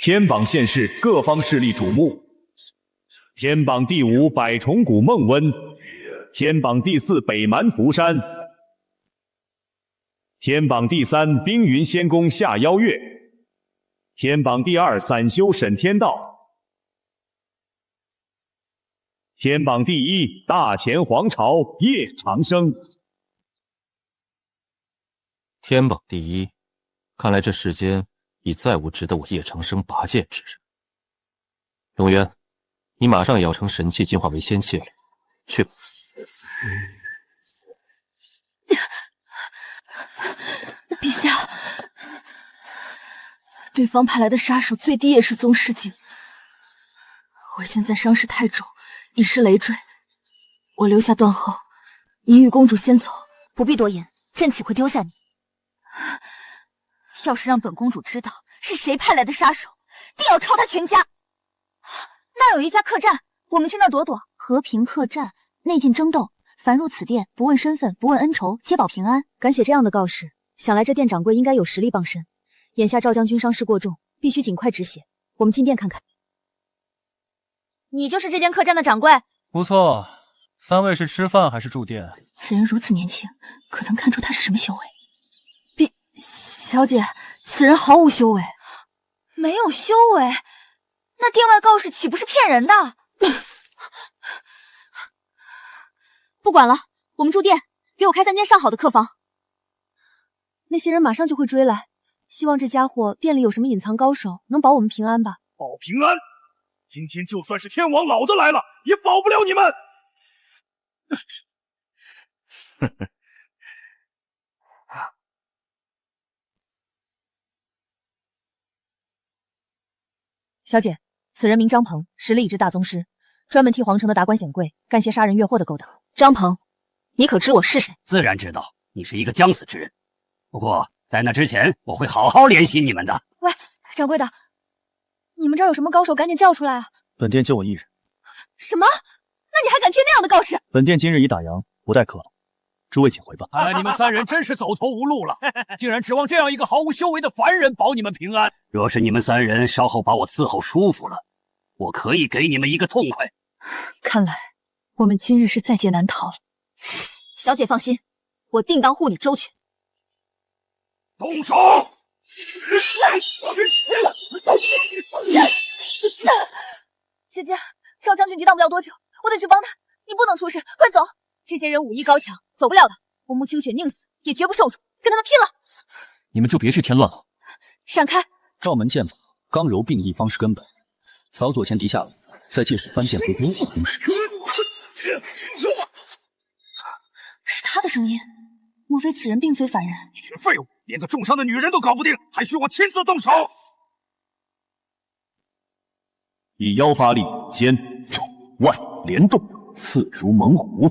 天榜县市各方势力瞩目。天榜第5百重谷孟温，天榜第4北蛮涂山，天榜第3冰云仙宫下邀月，天榜第2散修沈天道，天榜第1大前皇朝叶长生。天榜第1，看来这世间已再无值得我叶长生拔剑之人。永渊，你马上也要成神器，进化为仙器了，去吧。陛下，对方派来的杀手最低也是宗师境，我现在伤势太重，已是累赘。我留下断后，你与公主先走。不必多言，朕岂会丢下你？要是让本公主知道是谁派来的杀手，定要抄他全家。那有一家客栈，我们去那儿躲躲。和平客栈，内禁争斗，凡入此店，不问身份，不问恩仇，皆保平安。敢写这样的告示，想来这店掌柜应该有实力傍身。眼下赵将军伤势过重，必须尽快止血。我们进店看看。你就是这间客栈的掌柜？不错。3位是吃饭还是住店？此人如此年轻，可曾看出他是什么修为？小姐，此人毫无修为。没有修为？那店外告示岂不是骗人的？不管了，我们住店，给我开3间上好的客房。那些人马上就会追来，希望这家伙店里有什么隐藏高手，能保我们平安吧。保平安？今天就算是天王老子来了，也保不了你们！小姐，此人名张鹏，实力已至大宗师，专门替皇城的达官显贵干些杀人越货的勾当。张鹏，你可知我是谁？自然知道，你是一个将死之人。不过在那之前，我会好好怜惜你们的。喂，掌柜的，你们这儿有什么高手，赶紧叫出来啊！本店就我一人。什么？那你还敢贴那样的告示？本店今日已打烊，不待客了。诸位请回吧。看来你们3人真是走投无路了，竟然指望这样一个毫无修为的凡人保你们平安。若是你们3人稍后把我伺候舒服了，我可以给你们一个痛快。看来我们今日是在劫难逃了。小姐放心，我定当护你周全。动手！姐姐，赵将军抵挡不了多久，我得去帮他。你不能出事，快走！这些人武艺高强，走不了的。我穆清雪宁死也绝不受辱，跟他们拼了！你们就别去添乱了。闪开！赵门剑法，刚柔并济方是根本。扫左前敌下路，再借势翻剑回攻攻势。是他的声音，莫非此人并非凡人？一群废物，连个重伤的女人都搞不定，还需我亲自动手？以腰发力，肩肘腕联动，刺如猛虎。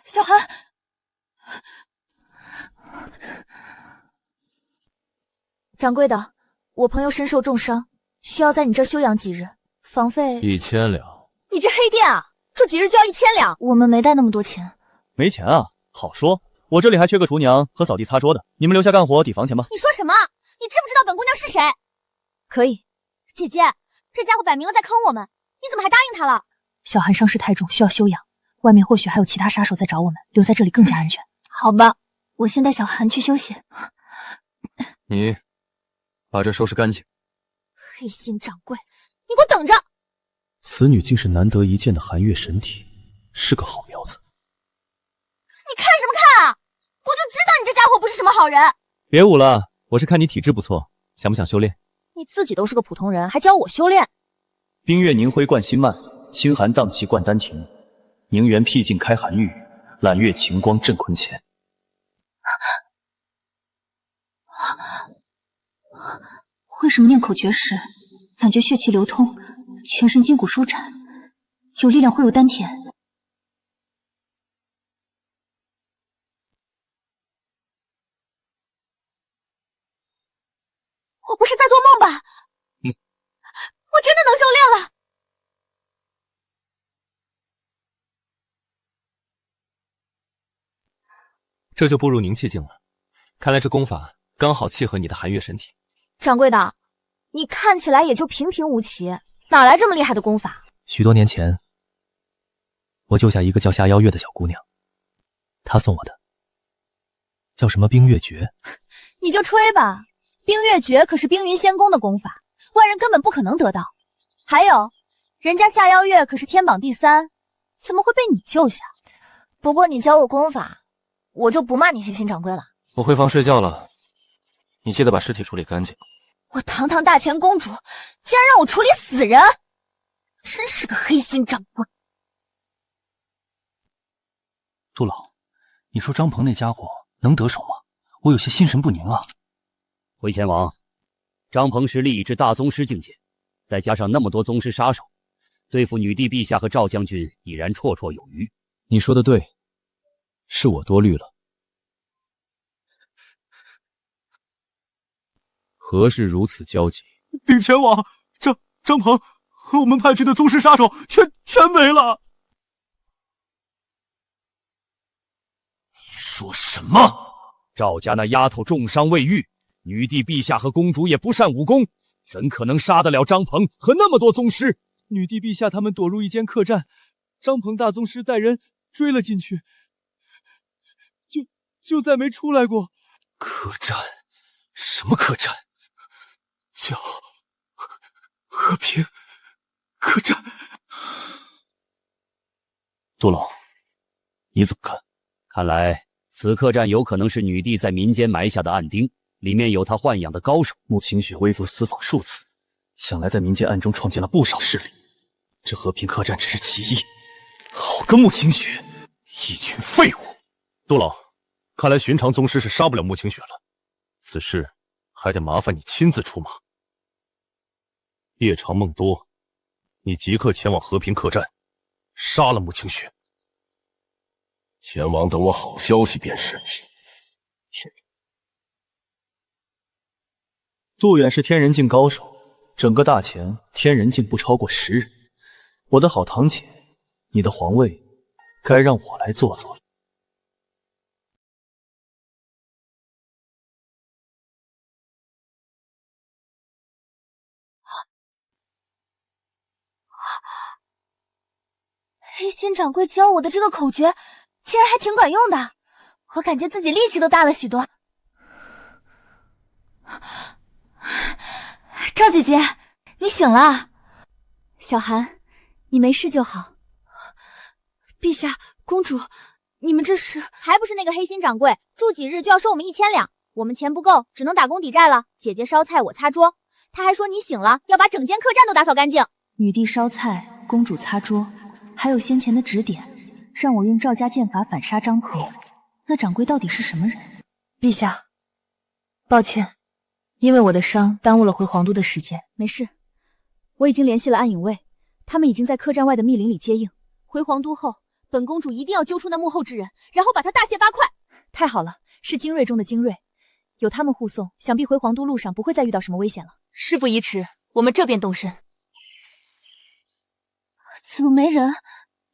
小韩，掌柜的，我朋友身受重伤，需要在你这儿休养几日，房费1000两。你这黑店啊，住几日就要1000两？我们没带那么多钱。没钱啊？好说，我这里还缺个厨娘和扫地擦桌的，你们留下干活抵房钱吧。你说什么？你知不知道本姑娘是谁？可以。姐姐，这家伙摆明了在坑我们，你怎么还答应他了？小韩伤势太重，需要休养。外面或许还有其他杀手在找我们，留在这里更加安全。好吧，我先带小韩去休息。你把这收拾干净。黑心掌柜，你给我等着！此女竟是难得一见的寒月神体，是个好苗子。你看什么看啊！我就知道你这家伙不是什么好人。别舞了，我是看你体质不错，想不想修炼？你自己都是个普通人，还教我修炼？冰月凝辉灌心脉，清寒荡气灌丹庭，凝元僻静开寒玉，揽月晴光震坤乾。为什么念口诀时，感觉血气流通，全身筋骨舒展，有力量汇入丹田？我不是在做梦吧？我真的能修炼了！这就步入凝气境了。看来这功法刚好契合你的寒月神体。掌柜的，你看起来也就平平无奇，哪来这么厉害的功法？许多年前，我救下一个叫夏邀月的小姑娘，她送我的，叫什么冰月诀。你就吹吧，冰月诀可是冰云仙宫的功法，外人根本不可能得到。还有，人家夏邀月可是天榜第3，怎么会被你救下？不过你教我功法，我就不骂你黑心掌柜了。我回房睡觉了，你记得把尸体处理干净。我堂堂大前公主，竟然让我处理死人，真是个黑心掌柜。杜老，你说张鹏那家伙能得手吗？我有些心神不宁啊。回前王，张鹏实力已至大宗师境界，再加上那么多宗师杀手，对付女帝陛下和赵将军已然绰绰有余。你说的对，是我多虑了。何事如此焦急？禀前王，张鹏和我们派去的宗师杀手全没了。你说什么？赵家那丫头重伤未愈，女帝陛下和公主也不善武功，怎可能杀得了张鹏和那么多宗师？女帝陛下他们躲入一间客栈，张鹏大宗师带人追了进去，就再没出来过。客栈？什么客栈？叫和平客栈。杜老，你怎么看？看来此客栈有可能是女帝在民间埋下的暗钉，里面有她豢养的高手。穆清雪微服私访数次，想来在民间暗中创建了不少势力。这和平客栈只是其一，好个穆清雪，一群废物！杜老，看来寻常宗师是杀不了穆清雪了，此事还得麻烦你亲自出马。夜长梦多，你即刻前往和平客栈，杀了穆清雪。前王等我好消息便是。杜远是天人境高手，整个大前天人境不超过10人。我的好堂姐，你的皇位该让我来坐坐了。黑心掌柜教我的这个口诀，竟然还挺管用的，我感觉自己力气都大了许多。赵姐姐，你醒了。小寒，你没事就好。陛下，公主，你们这是……还不是那个黑心掌柜，住几日就要收我们1000两，我们钱不够，只能打工抵债了。姐姐烧菜，我擦桌。他还说你醒了，要把整间客栈都打扫干净。女帝烧菜，公主擦桌，还有先前的指点，让我用赵家剑法反杀张鹏。那掌柜到底是什么人？陛下，抱歉，因为我的伤耽误了回皇都的时间。没事，我已经联系了暗影卫，他们已经在客栈外的密林里接应。回皇都后，本公主一定要揪出那幕后之人，然后把他大卸8块。太好了，是精锐中的精锐，有他们护送，想必回皇都路上不会再遇到什么危险了。事不宜迟，我们这边动身。怎么没人？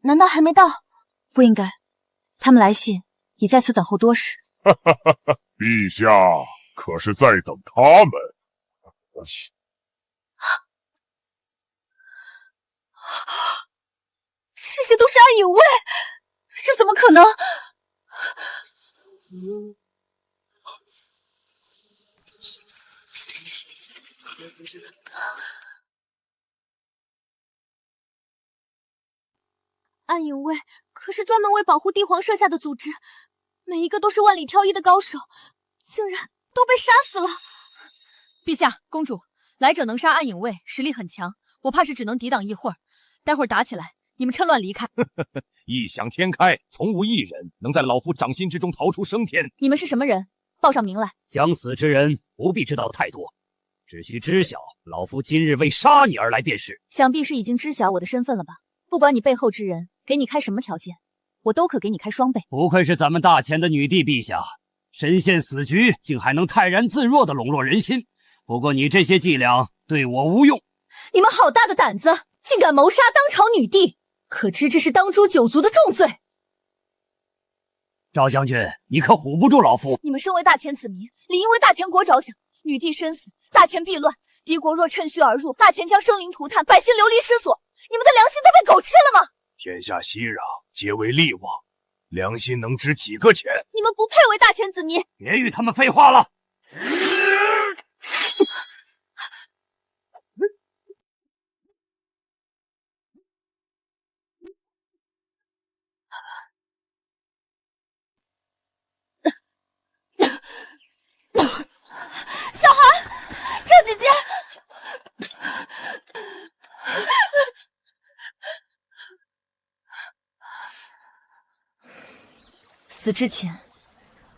难道还没到？不应该，他们来信已在此等候多时。陛下可是在等他们。这些都是暗影卫，这怎么可能？暗影卫可是专门为保护帝皇设下的组织，每一个都是万里挑一的高手，竟然都被杀死了。陛下，公主，来者能杀暗影卫，实力很强，我怕是只能抵挡一会儿。待会儿打起来，你们趁乱离开。异想天开，从无一人能在老夫掌心之中逃出升天。你们是什么人？报上名来。将死之人不必知道太多，只需知晓老夫今日为杀你而来便是。想必是已经知晓我的身份了吧？不管你背后之人给你开什么条件，我都可给你开双倍。不愧是咱们大前的女帝陛下，身陷死局竟还能泰然自若地笼络人心。不过你这些伎俩对我无用。你们好大的胆子，竟敢谋杀当朝女帝，可知这是当诛九族的重罪。赵将军，你可唬不住老夫。你们身为大前子民，理应为大前国着想。女帝身死，大前必乱，敌国若趁虚而入，大前将生灵涂炭，百姓流离失所。你们的良心都被狗吃了吗？天下熙攘，皆为利往，良心能值几个钱？你们不配为大前子民。别与他们废话了。小韩，赵姐姐，死之前，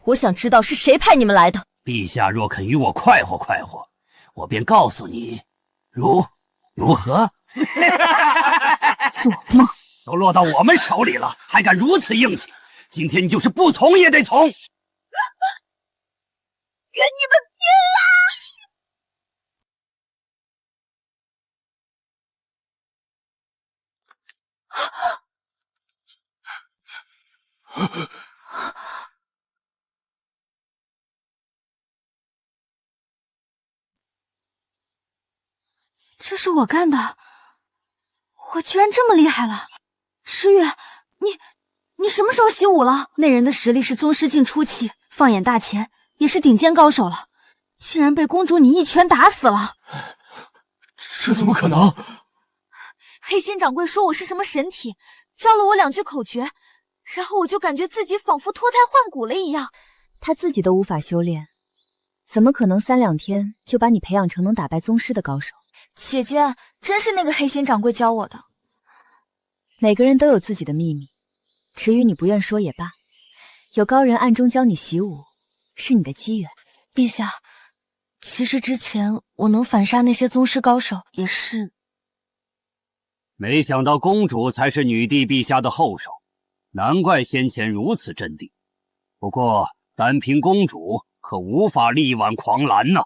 我想知道是谁派你们来的。陛下若肯与我快活快活，我便告诉你，如何？做梦！都落到我们手里了，还敢如此硬气？今天你就是不从也得从！跟你们拼了！这是我干的，我居然这么厉害了！诗月，你什么时候习武了？那人的实力是宗师境初期，放眼大前也是顶尖高手了，竟然被公主你一拳打死了！这怎么可能？黑心掌柜说我是什么神体，教了我2句口诀，然后我就感觉自己仿佛脱胎换骨了一样。他自己都无法修炼，怎么可能3、2天就把你培养成能打败宗师的高手？姐姐，真是那个黑心掌柜教我的。每个人都有自己的秘密，至于你不愿说也罢。有高人暗中教你习武，是你的机缘。陛下，其实之前我能反杀那些宗师高手，也是……没想到公主才是女帝陛下的后手，难怪先前如此镇定。不过单凭公主可无法力挽狂澜呐。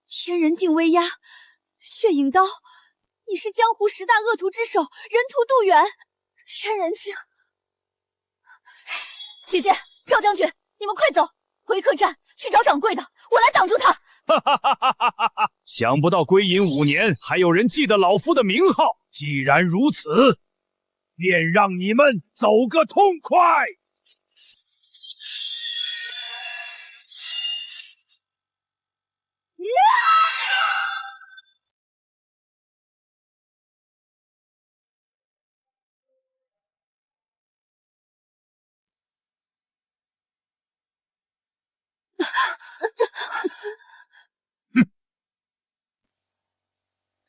天人境威压，血影刀，你是江湖10大恶徒之首，人屠杜远。天人境，姐姐，赵将军，你们快走，回客栈去找掌柜的，我来挡住他。想不到归隐5年，还有人记得老夫的名号。既然如此，便让你们走个痛快。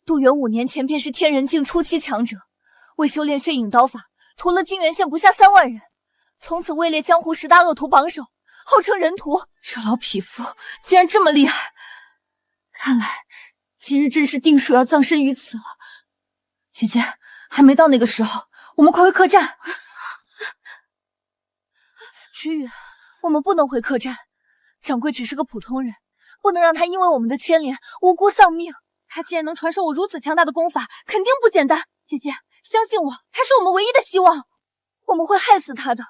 杜远5年前便是天人境初期强者，为修炼血影刀法，屠了金元县不下3万人，从此位列江湖10大恶徒榜首，号称人屠。这老匹夫竟然这么厉害，看来今日正是定数要葬身于此了。姐姐，还没到那个时候，我们快回客栈。知雨，我们不能回客栈，掌柜只是个普通人，不能让他因为我们的牵连无辜丧命。他既然能传授我如此强大的功法，肯定不简单。姐姐，相信我，他是我们唯一的希望，我们会害死他的。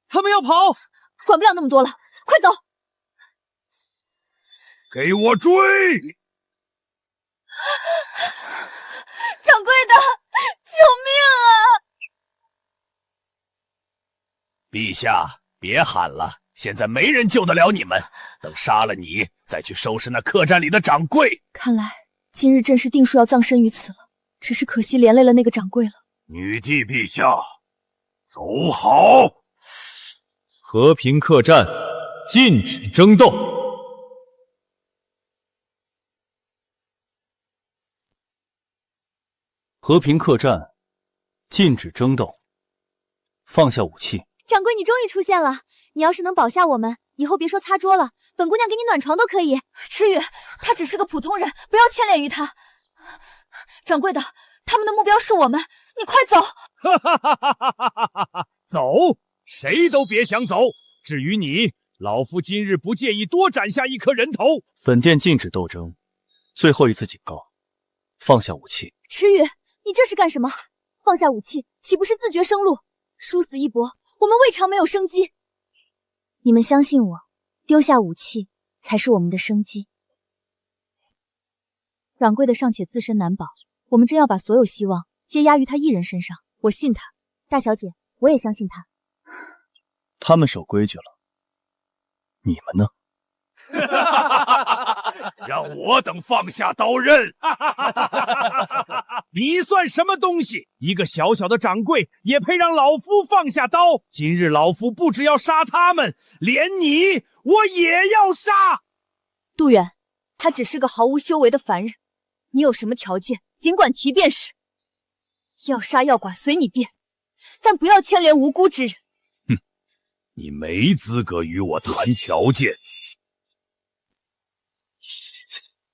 他们要跑，管不了那么多了，快走！给我追！掌柜的，救命啊！陛下，别喊了，现在没人救得了你们。等杀了你，再去收拾那客栈里的掌柜。看来今日正是定数要葬身于此了，只是可惜连累了那个掌柜了。女帝陛下，走好！和平客栈禁止争斗。和平客栈禁止争斗，放下武器。掌柜，你终于出现了！你要是能保下我们，以后别说擦桌了，本姑娘给你暖床都可以。知雨，他只是个普通人，不要牵连于他。掌柜的，他们的目标是我们，你快走！走，谁都别想走。至于你，老夫今日不介意多斩下一颗人头。本殿禁止斗争，最后一次警告，放下武器。知雨，你这是干什么？放下武器，岂不是自绝生路？殊死一搏，我们未尝没有生机。你们相信我，丢下武器才是我们的生机。掌柜的尚且自身难保，我们真要把所有希望皆压于他一人身上？我信他，大小姐，我也相信他。他们守规矩了，你们呢？让我等放下刀刃！你算什么东西？一个小小的掌柜也配让老夫放下刀？今日老夫不只要杀他们，连你我也要杀！杜远，他只是个毫无修为的凡人，你有什么条件，尽管提便是。要杀要剐随你便，但不要牵连无辜之人。哼，你没资格与我谈条件。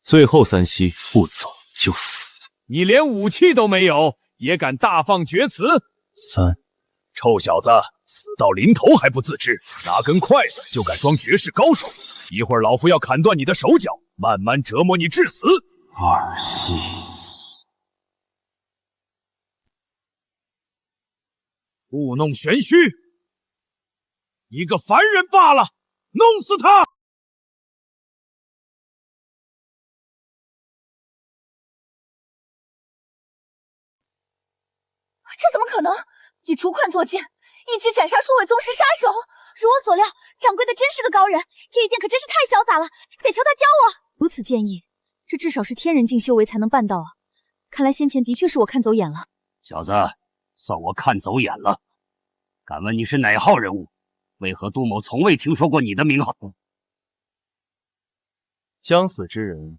最后3息，不走就死。你连武器都没有，也敢大放厥词？3，臭小子，死到临头还不自知，拿根筷子就敢装绝世高手！一会儿老夫要砍断你的手脚，慢慢折磨你致死。2息。故弄玄虚，一个凡人罢了，弄死他！这怎么可能？以竹筷作剑，一举斩杀数位宗师杀手。如我所料，掌柜的真是个高人，这一剑可真是太潇洒了，得求他教我。如此剑意，这至少是天人境修为才能办到啊！看来先前的确是我看走眼了。小子，算我看走眼了。敢问你是哪号人物？为何杜某从未听说过你的名号？将死之人，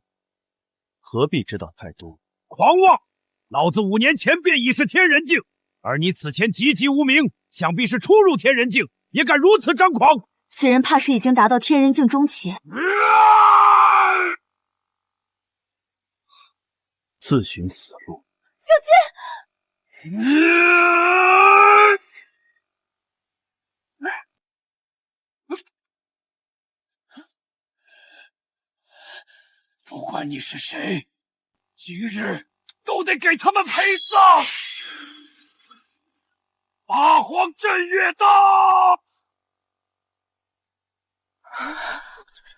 何必知道太多？狂妄！老子5年前便已是天人境，而你此前籍籍无名，想必是初入天人境，也敢如此张狂。此人怕是已经达到天人境中期。自寻死路。小心！不管你是谁，今日都得给他们陪葬！八荒镇月刀！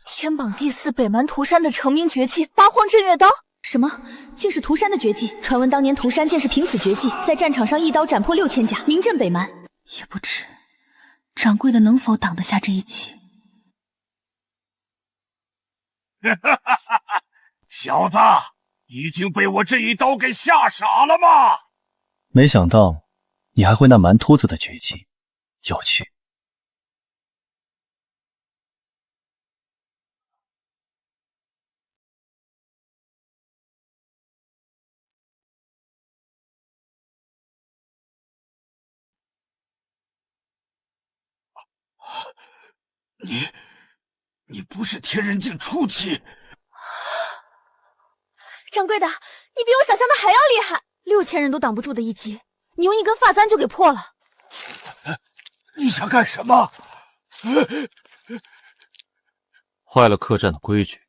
天榜第4北蛮屠山的成名绝技八荒镇月刀？什么？竟是屠山的绝技？传闻当年屠山剑是凭此绝技，在战场上一刀斩破6000甲，名震北蛮。也不知掌柜的能否挡得下这一击？小子，已经被我这一刀给吓傻了吗？没想到你还会那蛮秃子的绝技，有趣。你不是天人境初期？掌柜的，你比我想象的还要厉害，6000人都挡不住的一击，你用一根发簪就给破了。你想干什么？坏了客栈的规矩，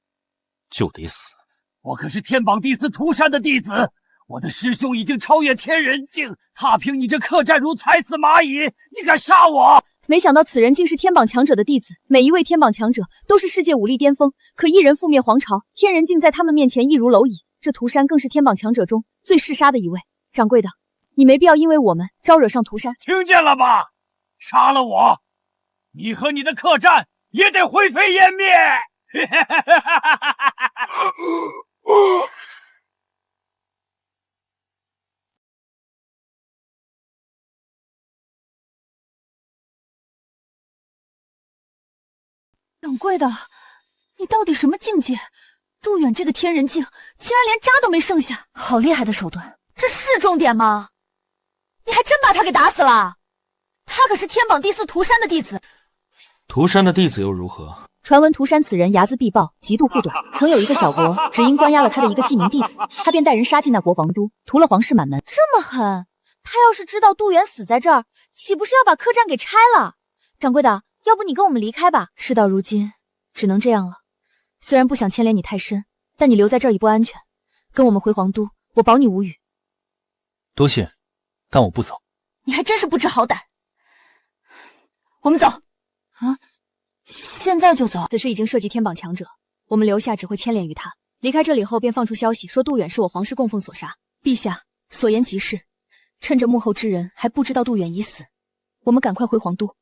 就得死。我可是天榜第4屠山的弟子，我的师兄已经超越天人境，踏平你这客栈如踩死蚂蚁，你敢杀我？没想到此人竟是天榜强者的弟子，每一位天榜强者都是世界武力巅峰，可一人覆灭皇朝，天人境在他们面前易如蝼蚁。这屠山更是天榜强者中最嗜杀的一位。掌柜的，你没必要因为我们招惹上屠山。听见了吧？杀了我，你和你的客栈也得灰飞烟灭！掌柜的，你到底什么境界？杜远这个天人境竟然连渣都没剩下，好厉害的手段！这是重点吗？你还真把他给打死了？他可是天榜第4屠山的弟子。屠山的弟子又如何？传闻屠山此人睚眦必报，极度护短，曾有一个小国只因关押了他的一个记名弟子，他便带人杀进那国皇都，屠了皇室满门。这么狠！他要是知道杜远死在这儿，岂不是要把客栈给拆了？掌柜的，要不你跟我们离开吧。事到如今，只能这样了。虽然不想牵连你太深，但你留在这儿已不安全。跟我们回皇都，我保你无虞。多谢，但我不走。你还真是不知好歹。我们走。啊，现在就走？此事已经涉及天榜强者，我们留下只会牵连于他。离开这里后，便放出消息说杜远是我皇室供奉所杀。陛下所言极是，趁着幕后之人还不知道杜远已死，我们赶快回皇都。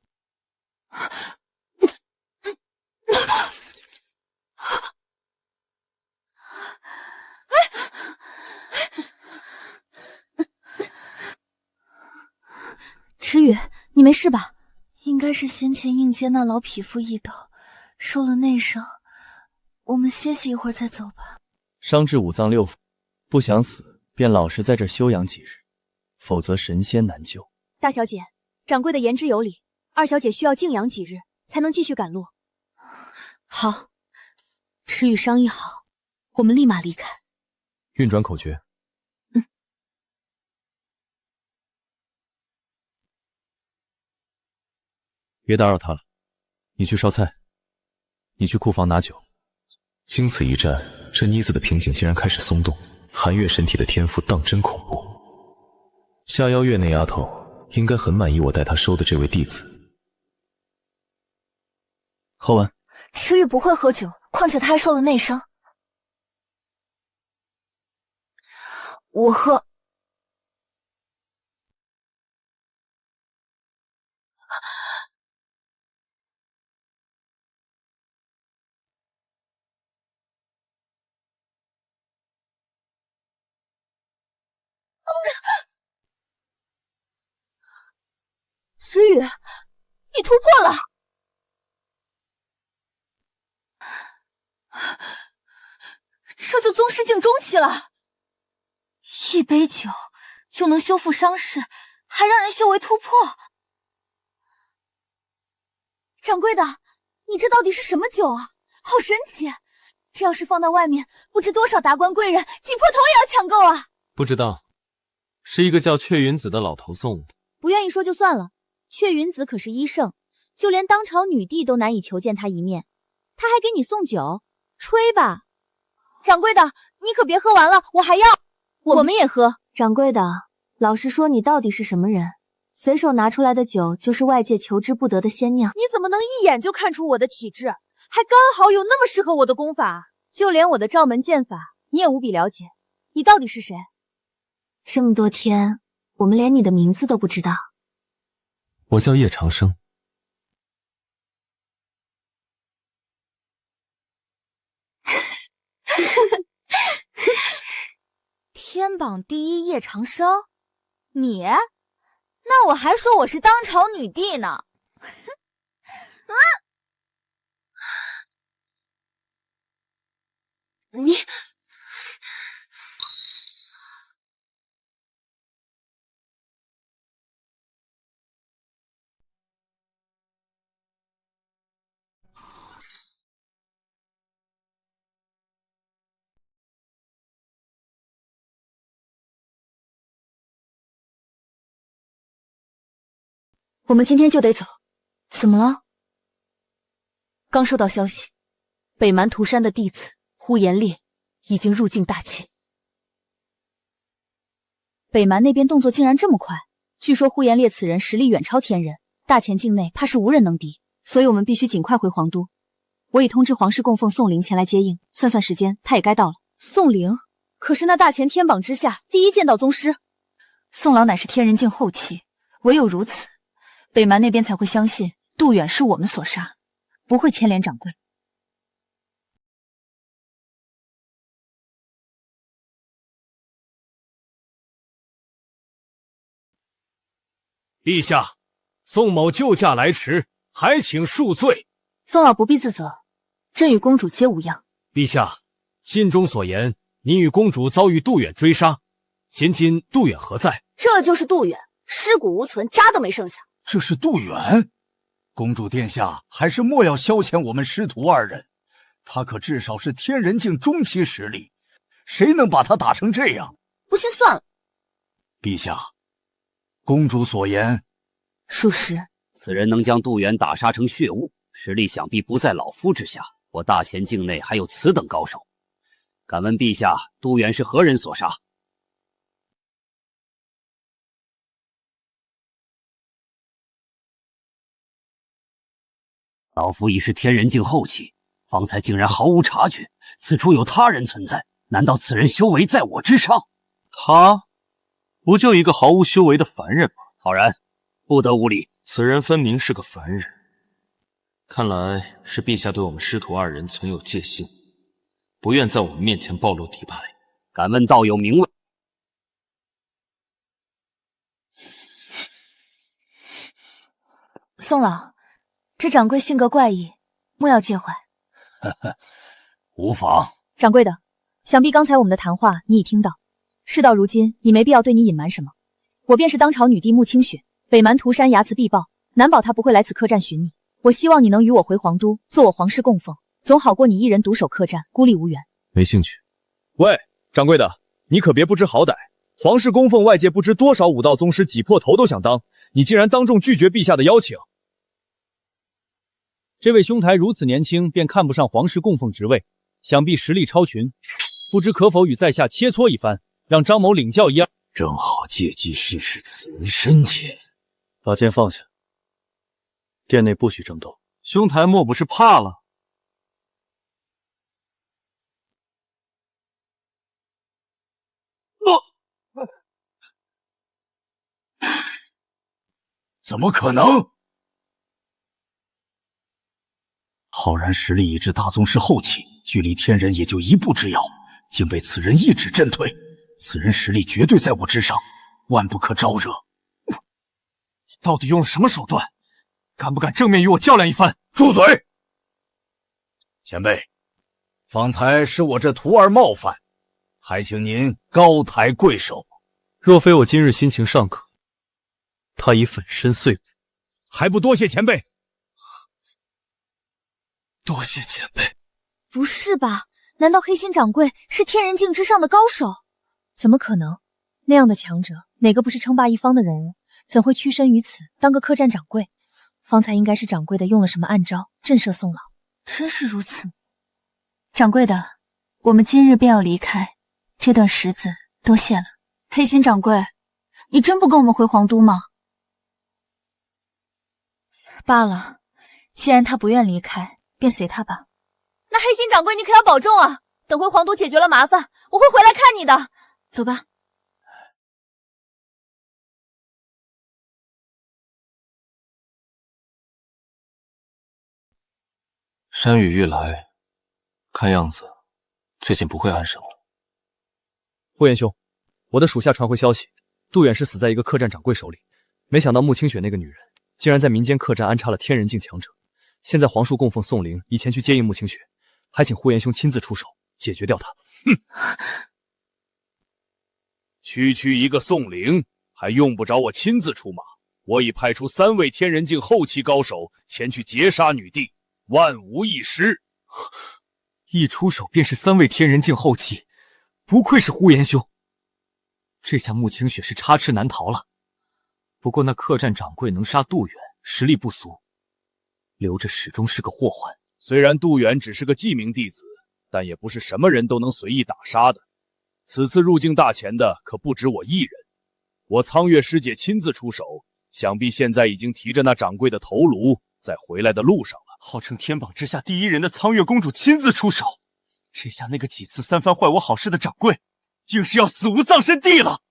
池宇，你没事吧？应该是先前应接那老匹夫一刀，受了内伤。我们歇息一会儿再走吧。伤至五脏六腑，不想死便老实在这儿休养几日，否则神仙难救。大小姐，掌柜的言之有理，二小姐需要静养几日，才能继续赶路。好，池宇伤医好，我们立马离开。运转口诀。别打扰他了，你去烧菜，你去库房拿酒。经此一战，这妮子的瓶颈竟然开始松动，寒月神体的天赋当真恐怖。下妖月那丫头应该很满意我带她收的这位弟子。喝完。池宇不会喝酒，况且他还受了内伤。我喝。池宇，你突破了！这就宗师境中期了。一杯酒就能修复伤势，还让人修为突破。掌柜的，你这到底是什么酒啊？好神奇！这要是放到外面，不知多少达官贵人挤破头也要抢购啊！不知道，是一个叫雀云子的老头送的。不愿意说就算了，雀云子可是医圣，就连当朝女帝都难以求见他一面，他还给你送酒，吹吧！掌柜的，你可别喝完了，我还要。我们也喝。掌柜的，老实说，你到底是什么人？随手拿出来的酒就是外界求之不得的仙酿。你怎么能一眼就看出我的体质？还刚好有那么适合我的功法，就连我的罩门剑法你也无比了解。你到底是谁？这么多天，我们连你的名字都不知道。我叫叶长生。天榜第一叶长生，你？那我还说我是当朝女帝呢。你我们今天就得走。怎么了？刚收到消息，北蛮屠山的弟子呼延烈已经入境大秦。北蛮那边动作竟然这么快，据说呼延烈此人实力远超天人，大前境内怕是无人能敌，所以我们必须尽快回皇都。我已通知皇室供奉宋灵前来接应，算算时间，他也该到了。宋灵可是那大前天榜之下第一剑道宗师，宋老乃是天人境后期，唯有如此，北蛮那边才会相信杜远是我们所杀，不会牵连掌柜。陛下，宋某救驾来迟，还请恕罪。宋老不必自责，朕与公主皆无恙。陛下，信中所言，您与公主遭遇杜远追杀，现今杜远何在？这就是杜远，尸骨无存，渣都没剩下。这是杜远？公主殿下还是莫要消遣我们师徒二人，他可至少是天人境中期实力，谁能把他打成这样？不信算了。陛下，公主所言属实。此人能将杜远打杀成血雾，实力想必不在老夫之下。我大前境内还有此等高手，敢问陛下，杜远是何人所杀？老夫已是天人境后期，方才竟然毫无察觉，此处有他人存在，难道此人修为在我之上？他不就一个毫无修为的凡人吗？浩然，不得无礼！此人分明是个凡人，看来是陛下对我们师徒二人存有戒心，不愿在我们面前暴露底牌。敢问道友名讳？宋老，这掌柜性格怪异，莫要介怀。无妨。掌柜的，想必刚才我们的谈话你已听到。事到如今，你没必要对你隐瞒什么。我便是当朝女帝穆清雪，北蛮屠山睚眦必报，难保她不会来此客栈寻你。我希望你能与我回皇都，做我皇室供奉，总好过你一人独守客栈，孤立无援。没兴趣。喂，掌柜的，你可别不知好歹。皇室供奉，外界不知多少武道宗师挤破头都想当，你竟然当众拒绝陛下的邀请。这位兄台如此年轻，便看不上皇室供奉职位，想必实力超群，不知可否与在下切磋一番，让张某领教一二。正好借机试试此人深浅。把剑放下，殿内不许争斗。兄台莫不是怕了？怎么可能？浩然实力已至大宗师后期，距离天人也就一步之遥，竟被此人一指震退。此人实力绝对在我之上，万不可招惹。你到底用了什么手段？敢不敢正面与我较量一番？住嘴！前辈，方才是我这徒儿冒犯，还请您高抬贵手。若非我今日心情尚可，他已粉身碎骨，还不多谢前辈？多谢前辈。不是吧？难道黑心掌柜是天人境之上的高手？怎么可能？那样的强者，哪个不是称霸一方的人物？怎会屈身于此，当个客栈掌柜？方才应该是掌柜的用了什么暗招震慑宋老。真是如此。掌柜的，我们今日便要离开，这段石子多谢了。黑心掌柜，你真不跟我们回皇都吗？罢了，既然他不愿离开，便随他吧。那黑心掌柜，你可要保重啊！等回皇都解决了麻烦，我会回来看你的。走吧。山雨欲来，看样子最近不会安生了。呼延兄，我的属下传回消息，杜远是死在一个客栈掌柜手里。没想到穆清雪那个女人竟然在民间客栈安插了天人境强者。现在皇叔供奉宋灵已前去接应穆清雪，还请呼延兄亲自出手解决掉他。哼！区一个宋灵，还用不着我亲自出马。我已派出3位天人境后期高手前去截杀女帝，万无一失。一出手便是3位天人境后期，不愧是呼延兄。这下穆清雪是插翅难逃了。不过那客栈掌柜能杀杜远，实力不俗，留着始终是个祸患。虽然杜远只是个记名弟子，但也不是什么人都能随意打杀的。此次入境大钱的可不止我一人，我苍月师姐亲自出手，想必现在已经提着那掌柜的头颅在回来的路上了。号称天榜之下第一人的苍月公主亲自出手，这下那个几次3番坏我好事的掌柜，竟是要死无葬身地了。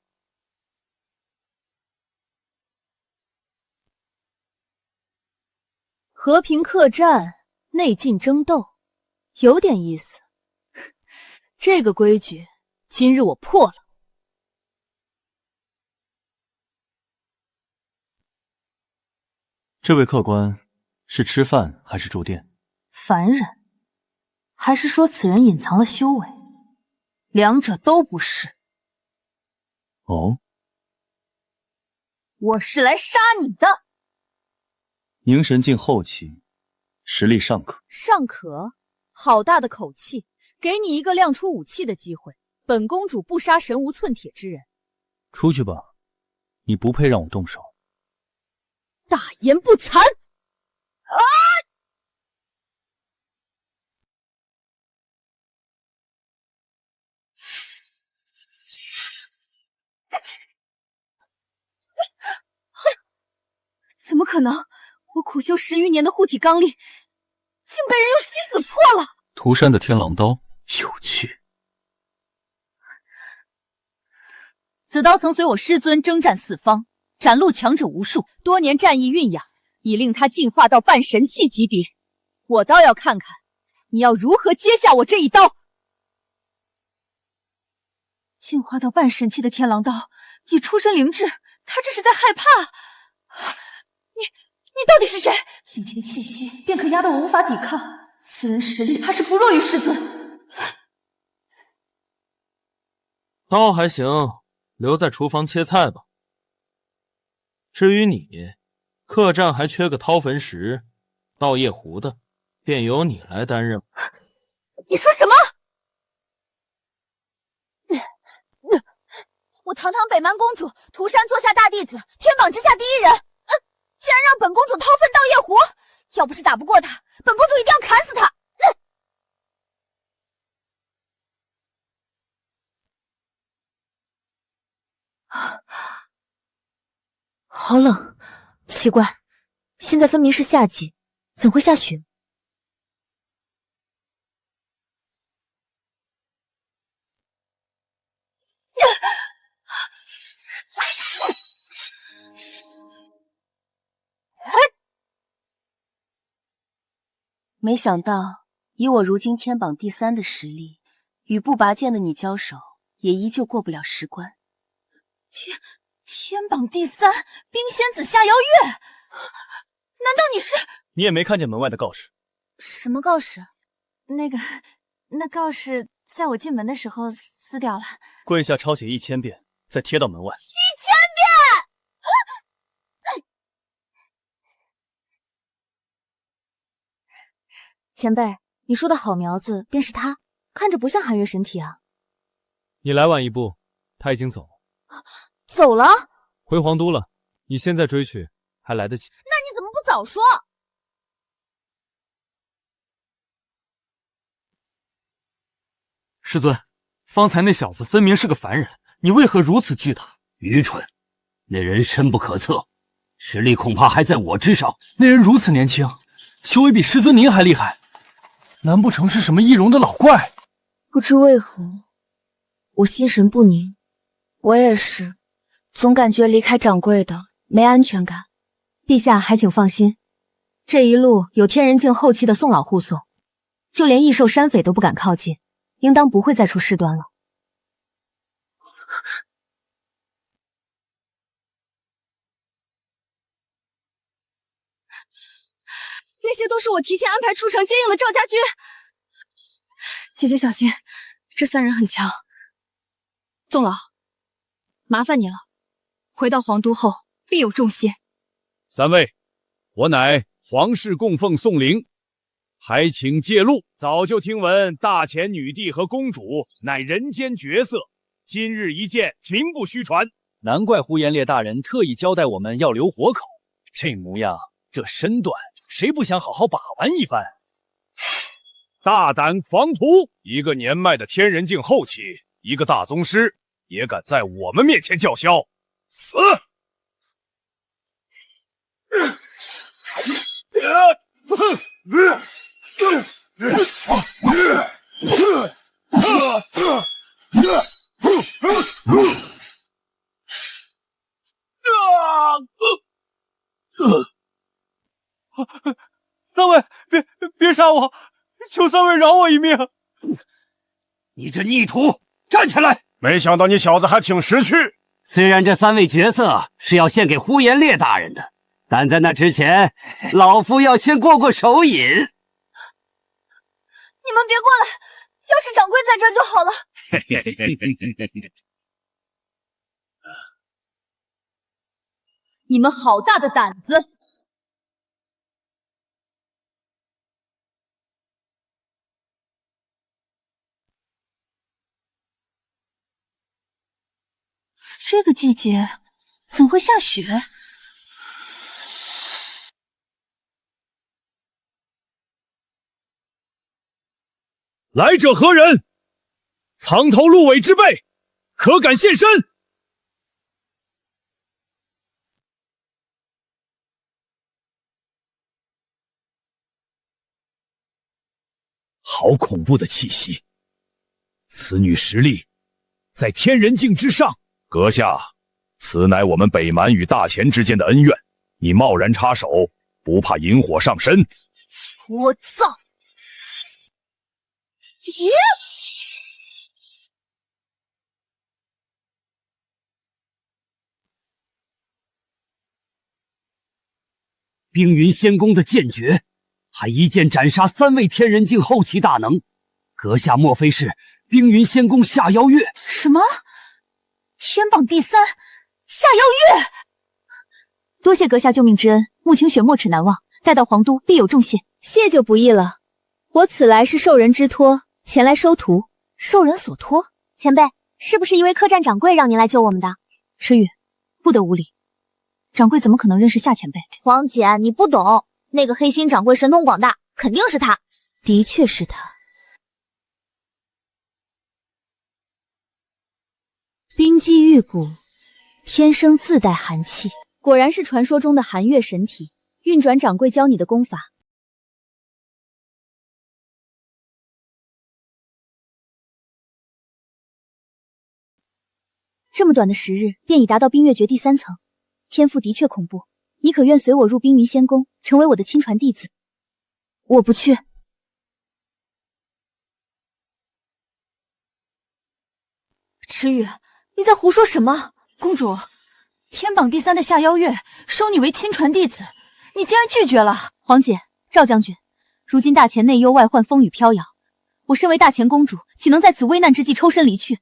和平客栈内禁争斗，有点意思。这个规矩，今日我破了。这位客官是吃饭还是住店？凡人，还是说此人隐藏了修为？两者都不是。哦，我是来杀你的。凝神境后期，实力尚可。尚可？好大的口气！给你一个亮出武器的机会，本公主不杀神无寸铁之人。出去吧，你不配让我动手。大言不惭！啊！怎么可能？我苦修10余年的护体罡力，竟被人用西子破了。涂山的天狼刀有趣。此刀曾随我师尊征战四方，斩戮强者无数，多年战役蕴养，已令他进化到半神器级别。我倒要看看你要如何接下我这一刀。进化到半神器的天狼刀已出身灵智，他这是在害怕。你到底是谁？仅凭气息便可压得我无法抵抗，此人实力怕是不弱于师尊。刀还行，留在厨房切菜吧。至于你，客栈还缺个掏坟石、倒夜壶的，便由你来担任。你说什么？我堂堂北蛮公主，涂山座下大弟子，天榜之下第一人，竟然让本公主掏粪倒夜壶！要不是打不过他，本公主一定要砍死他！好冷，奇怪，现在分明是夏季，怎会下雪？没想到，以我如今天榜第3的实力，与不拔剑的你交手，也依旧过不了10关。天榜第3，冰仙子下妖月，难道你是？你也没看见门外的告示？什么告示？那告示在我进门的时候撕掉了。跪下抄写1000遍，再贴到门外。1000遍！前辈，你说的好苗子便是他，看着不像寒月神体啊。你来晚一步，他已经走了。走了？回皇都了。你现在追去还来得及。那你怎么不早说？师尊，方才那小子分明是个凡人，你为何如此惧他？愚蠢，那人深不可测，实力恐怕还在我之上。那人如此年轻，修为比师尊您还厉害，难不成是什么易容的老怪？不知为何，我心神不宁。我也是，总感觉离开掌柜的没安全感。陛下还请放心，这一路有天人境后期的宋老护送，就连异兽山匪都不敢靠近，应当不会再出事端了。那些都是我提前安排出城接应的赵家军。姐姐小心，这3人很强。宋老，麻烦你了，回到皇都后必有重谢。3位，我乃皇室供奉宋灵，还请借路。早就听闻大前女帝和公主乃人间绝色，今日一见，名不虚传。难怪呼延烈大人特意交代我们要留活口。这模样，这身段，谁不想好好把玩一番？大胆狂徒！一个年迈的天人境后期，一个大宗师，也敢在我们面前叫嚣，死！三位，别杀我，求三位饶我一命！你这逆徒，站起来！没想到你小子还挺识趣。虽然这3位角色是要献给呼延烈大人的，但在那之前，老夫要先过手瘾。你们别过来，要是掌柜在这就好了。你们好大的胆子！这个季节怎会下雪？来者何人？藏头鹿尾之辈，可敢现身？好恐怖的气息！此女实力在天人境之上。阁下，此乃我们北蛮与大钱之间的恩怨，你贸然插手，不怕引火上身？我操！咦？冰云仙宫的剑诀，还一剑斩杀3位天人境后期大能。阁下莫非是冰云仙宫下妖月？什么？天榜第3，下妖月！多谢阁下救命之恩，穆清雪没齿难忘，待到皇都必有重谢。谢就不易了，我此来是受人之托，前来收徒。受人所托？前辈，是不是一位客栈掌柜让您来救我们的？迟宇，不得无礼。掌柜怎么可能认识夏前辈？黄姐，你不懂，那个黑心掌柜神通广大，肯定是他。的确是他。冰肌玉骨，天生自带寒气，果然是传说中的寒月神体。运转掌柜教你的功法。这么短的时日，便已达到冰月诀第3层，天赋的确恐怖。你可愿随我入冰云仙宫，成为我的亲传弟子？我不去。迟宇，你在胡说什么？公主，天榜第3的下妖月收你为亲传弟子，你竟然拒绝了！皇姐，赵将军，如今大钱内忧外患，风雨飘摇，我身为大钱公主，岂能在此危难之际抽身离去？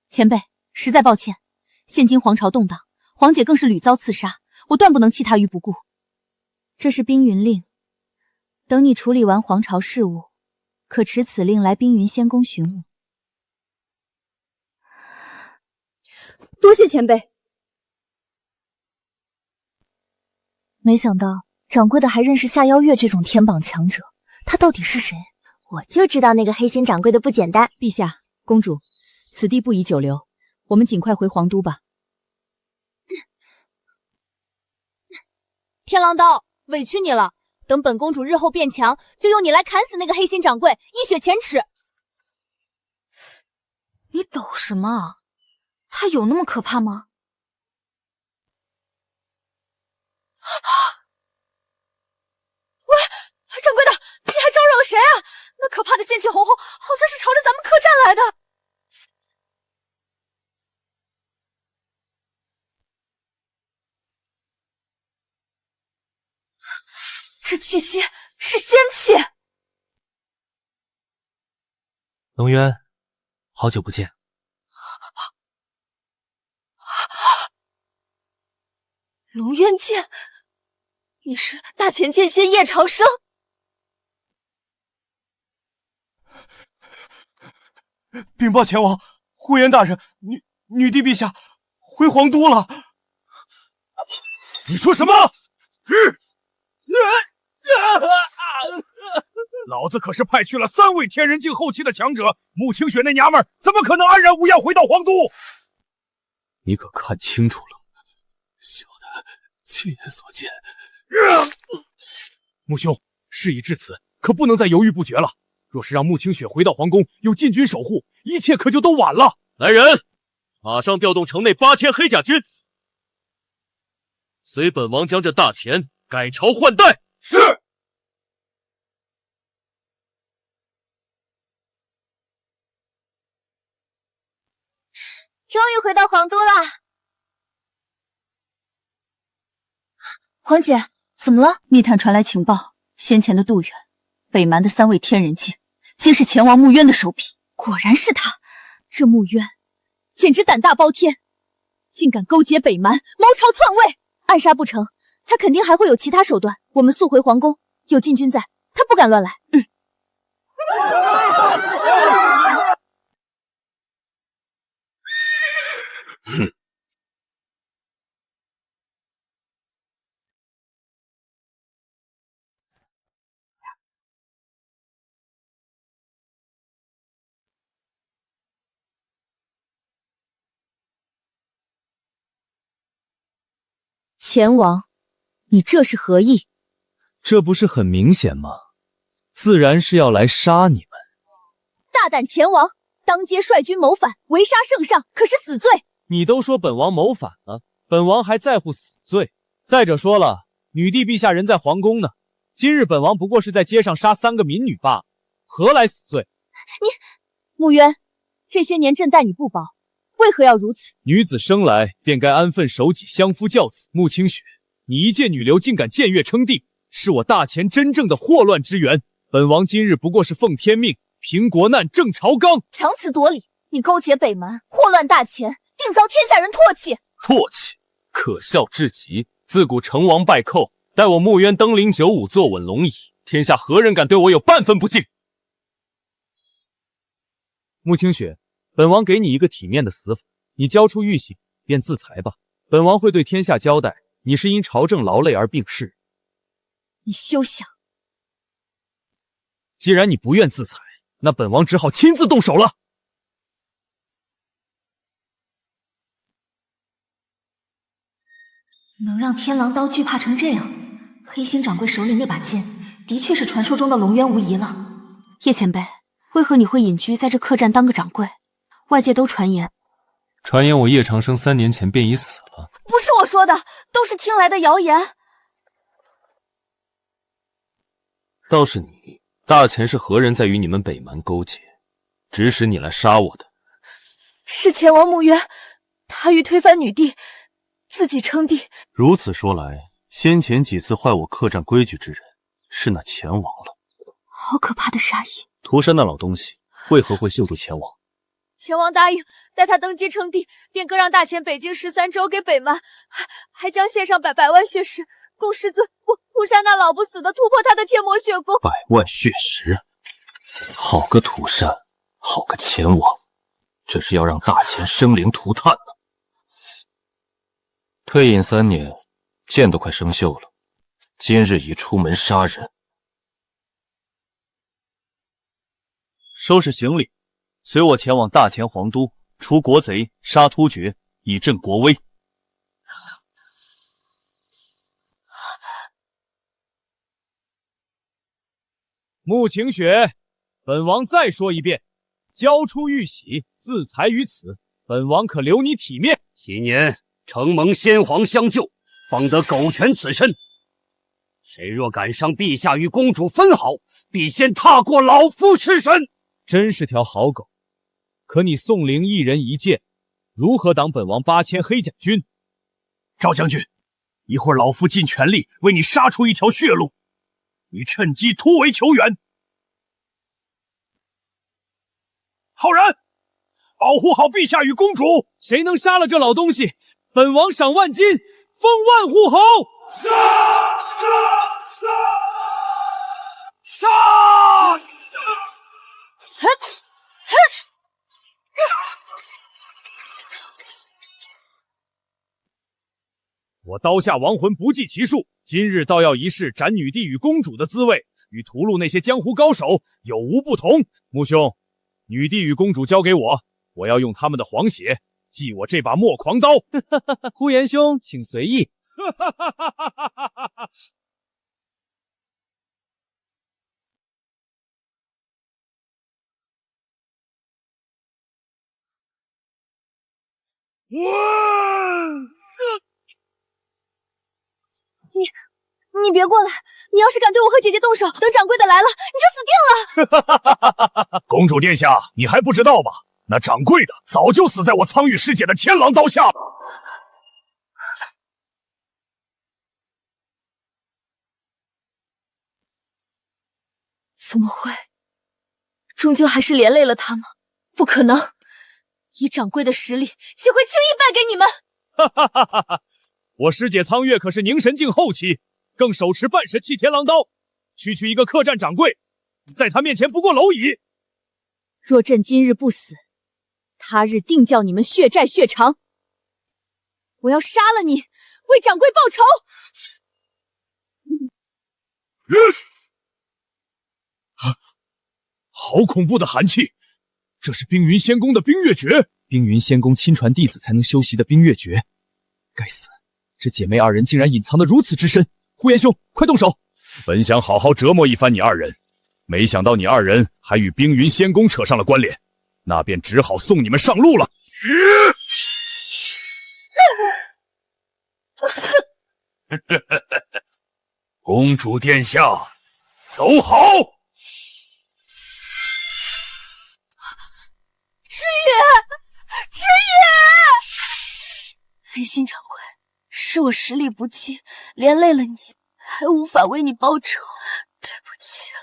前辈，实在抱歉，现今皇朝动荡，皇姐更是屡遭刺杀，我断不能弃她于不顾。这是冰云令，等你处理完皇朝事务，可持此令来冰云仙宫寻我。多谢前辈。没想到掌柜的还认识夏妖月这种天榜强者，他到底是谁？我就知道那个黑心掌柜的不简单。陛下，公主，此地不宜久留，我们尽快回皇都吧。天狼刀，委屈你了。等本公主日后变强，就用你来砍死那个黑心掌柜，一雪前耻。你抖什么？他有那么可怕吗？喂，掌柜的，你还招惹了谁啊？那可怕的剑气红红，好像是朝着咱们客栈来的。这气息是仙气。龙渊，好久不见。龙渊剑，你是大钱剑仙叶长生？禀报前王，呼延大人，女帝陛下回皇都了。你说什么？老子可是派去了3位天人境后期的强者，穆清雪那娘们儿怎么可能安然无恙回到皇都？你可看清楚了？小的亲眼所见。穆兄，事已至此，可不能再犹豫不决了。若是让穆清雪回到皇宫，有禁军守护，一切可就都晚了。来人，马上调动城内8000黑甲军，随本王将这大钱改朝换代。是。终于回到皇都了。皇姐，怎么了？密探传来情报，先前的杜远，北蛮的3位天人境，皆是前王穆渊的手笔。果然是他，这穆渊简直胆大包天，竟敢勾结北蛮，谋朝篡位。暗杀不成，他肯定还会有其他手段。我们速回皇宫，有禁军在，他不敢乱来。前王，你这是何意？这不是很明显吗？自然是要来杀你们。大胆前王，当街率军谋反，围杀圣上，可是死罪。你都说本王谋反了，本王还在乎死罪？再者说了，女帝陛下人在皇宫呢，今日本王不过是在街上杀3个民女罢了，何来死罪？穆渊，这些年朕待你不薄，为何要如此？女子生来便该安分守己，相夫教子。穆清雪，你一介女流竟敢僭越称帝，是我大前真正的祸乱之源。本王今日不过是奉天命，平国难，正朝纲。强词夺理，你勾结北蛮，祸乱大前，定遭天下人唾弃。唾弃，可笑至极。自古成王败寇，待我穆渊登临95，坐稳龙椅，天下何人敢对我有半分不敬？穆清雪，本王给你一个体面的死法，你交出玉玺便自裁吧。本王会对天下交代，你是因朝政劳累而病逝。你休想！既然你不愿自裁，那本王只好亲自动手了。能让天狼刀惧怕成这样，黑心掌柜手里那把剑的确是传说中的龙渊无疑了。叶前辈，为何你会隐居在这客栈当个掌柜？外界都传言我叶长生3年前便已死了。不是我说的，都是听来的谣言。倒是你，大前是何人在与你们北蛮勾结，指使你来杀我的？是前王穆渊，他欲推翻女帝，自己称帝。如此说来，先前几次坏我客栈规矩之人，是那前王了。好可怕的杀意！屠山那老东西为何会救助前王？前王答应待他登基称帝，便割让大前北京13州给北蛮，还将献上百万血石，供师尊屠山那老不死的突破他的天魔血功。100万血石，好个屠山，好个前王，这是要让大前生灵涂炭呢。退隐3年，剑都快生锈了，今日已出门杀人。收拾行李，随我前往大前皇都，除国贼，杀突厥，以振国威。穆晴雪，本王再说一遍，交出玉玺，自裁于此，本王可留你体面。昔年承蒙先皇相救，方得苟全此身。谁若敢伤陛下与公主分毫，必先踏过老夫尸身。真是条好狗，可你宋灵一人一剑，如何挡本王8000黑甲军？赵将军，一会儿老夫尽全力为你杀出一条血路，你趁机突围求援。浩然，保护好陛下与公主！谁能杀了这老东西，本王赏万金，封万户侯！杀！杀！杀！杀！我刀下亡魂不计其数，今日倒要一试斩女帝与公主的滋味，与屠戮那些江湖高手有无不同？穆兄，女帝与公主交给我，我要用他们的黄血祭我这把莫狂刀。呼延兄，请随意。你别过来！你要是敢对我和姐姐动手，等掌柜的来了，你就死定了！公主殿下，你还不知道吧？那掌柜的早就死在我苍玉师姐的天狼刀下了。怎么会？终究还是连累了他吗？不可能！以掌柜的实力，岂会轻易败给你们？哈哈哈哈！我师姐苍月可是凝神境后期，更手持半神器天狼刀，区区一个客栈掌柜，在他面前不过蝼蚁。若朕今日不死，他日定叫你们血债血偿！我要杀了你，为掌柜报仇！好恐怖的寒气！这是冰云仙宫的冰月诀，冰云仙宫亲传弟子才能修习的冰月诀。该死，这姐妹二人竟然隐藏得如此之深！呼延兄，快动手！本想好好折磨一番你二人，没想到你二人还与冰云仙宫扯上了关联，那便只好送你们上路了。公主殿下，走好！知远，知远！黑心掌柜，是我实力不济，连累了你，还无法为你报仇，对不起了。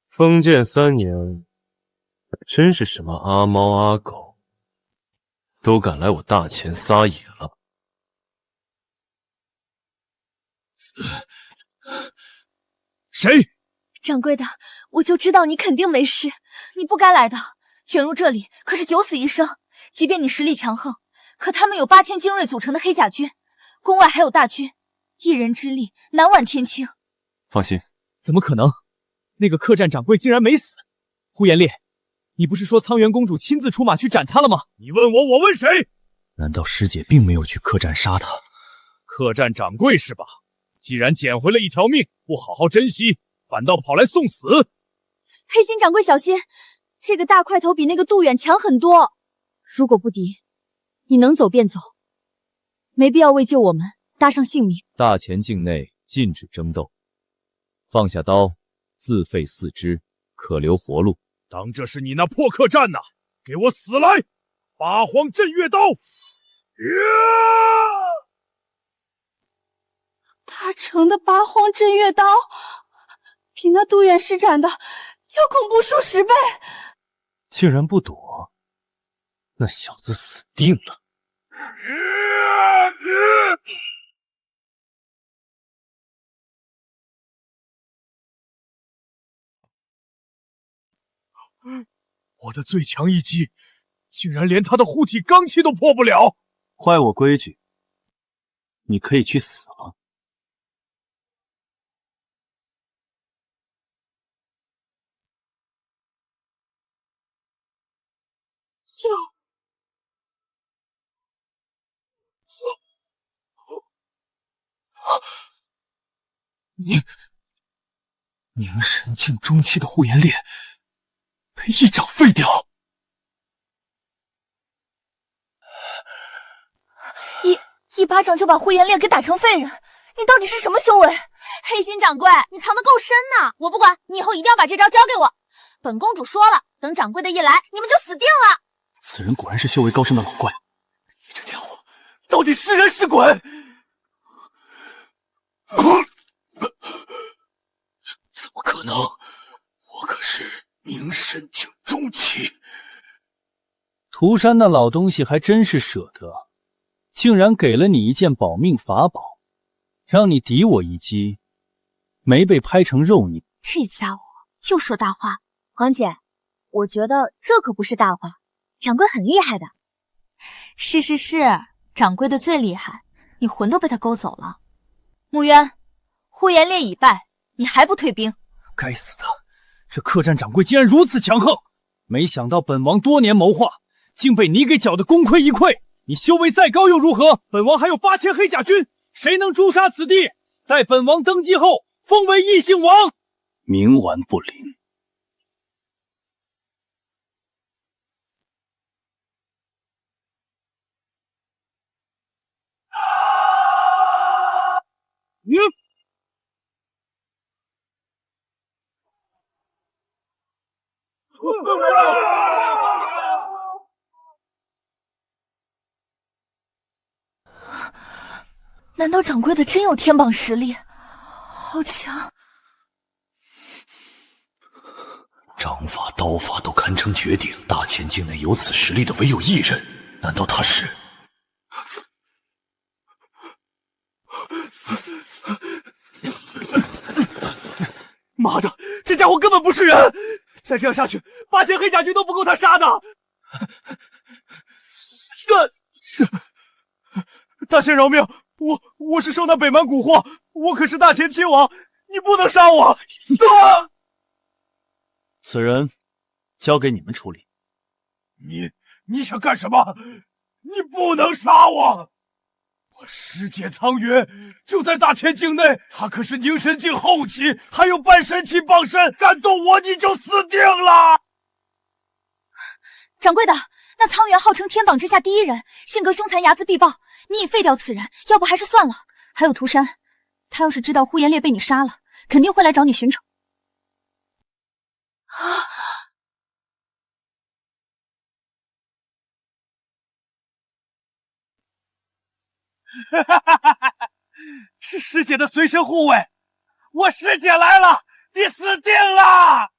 封建3年，真是什么阿猫阿狗，都敢来我大前撒野了。谁？掌柜的，我就知道你肯定没事，你不该来的。卷入这里可是九死一生，即便你实力强横，可他们有8000精锐组成的黑甲军，宫外还有大军，一人之力难挽天青。放心，怎么可能？那个客栈掌柜竟然没死！呼延烈，你不是说苍元公主亲自出马去斩他了吗？你问我，我问谁？难道师姐并没有去客栈杀他？客栈掌柜是吧？既然捡回了一条命，不好好珍惜，反倒跑来送死。黑心掌柜小心，这个大块头比那个杜远强很多。如果不敌，你能走便走，没必要为救我们搭上性命。大前境内禁止争斗，放下刀，自废4肢，可留活路。当这是你那破客栈呐！给我死来！八荒镇月刀！大成的八荒镇月刀，比那杜远施展的要恐怖数10倍。竟然不躲，那小子死定了！我的最强一击，竟然连他的护体罡气都破不了！坏我规矩，你可以去死了。凝神境中期的护颜烈被一掌废掉，一巴掌就把护颜烈给打成废人，你到底是什么修为？黑心掌柜，你藏得够深呐！我不管，你以后一定要把这招交给我。本公主说了，等掌柜的一来，你们就死定了。此人果然是修为高深的老怪，你这家伙到底是人是鬼？怎么可能？我可是凝神境中期。涂山那老东西还真是舍得，竟然给了你一件保命法宝，让你抵我一击，没被拍成肉泥。这家伙又说大话。黄姐，我觉得这可不是大话，掌柜很厉害的。是，掌柜的最厉害，你魂都被他勾走了。穆渊，护颜烈已败，你还不退兵？该死的，这客栈掌柜竟然如此强横！没想到本王多年谋划，竟被你给搅得功亏一篑。你修为再高又如何？本王还有8000黑甲军，谁能诛杀此地？待本王登基后，封为异姓王。冥顽不灵。难道掌柜的真有天榜实力？好强！掌法、刀法都堪称绝顶，大前境内有此实力的唯有一人，难道他是？妈的，这家伙根本不是人！再这样下去，8000黑甲军都不够他杀的。大仙饶命！我是受那北蛮蛊惑，我可是大前亲王，你不能杀我！此人交给你们处理。你想干什么？你不能杀我！我师姐苍月就在大千境内，她可是凝神境后期，还有半神期傍身，敢动我你就死定了！掌柜的，那苍元号称天榜之下第一人，性格凶残，睚眦必报。你已废掉此人，要不还是算了。还有涂山，他要是知道呼延烈被你杀了，肯定会来找你寻仇。是师姐的随身护卫，我师姐来了，你死定了！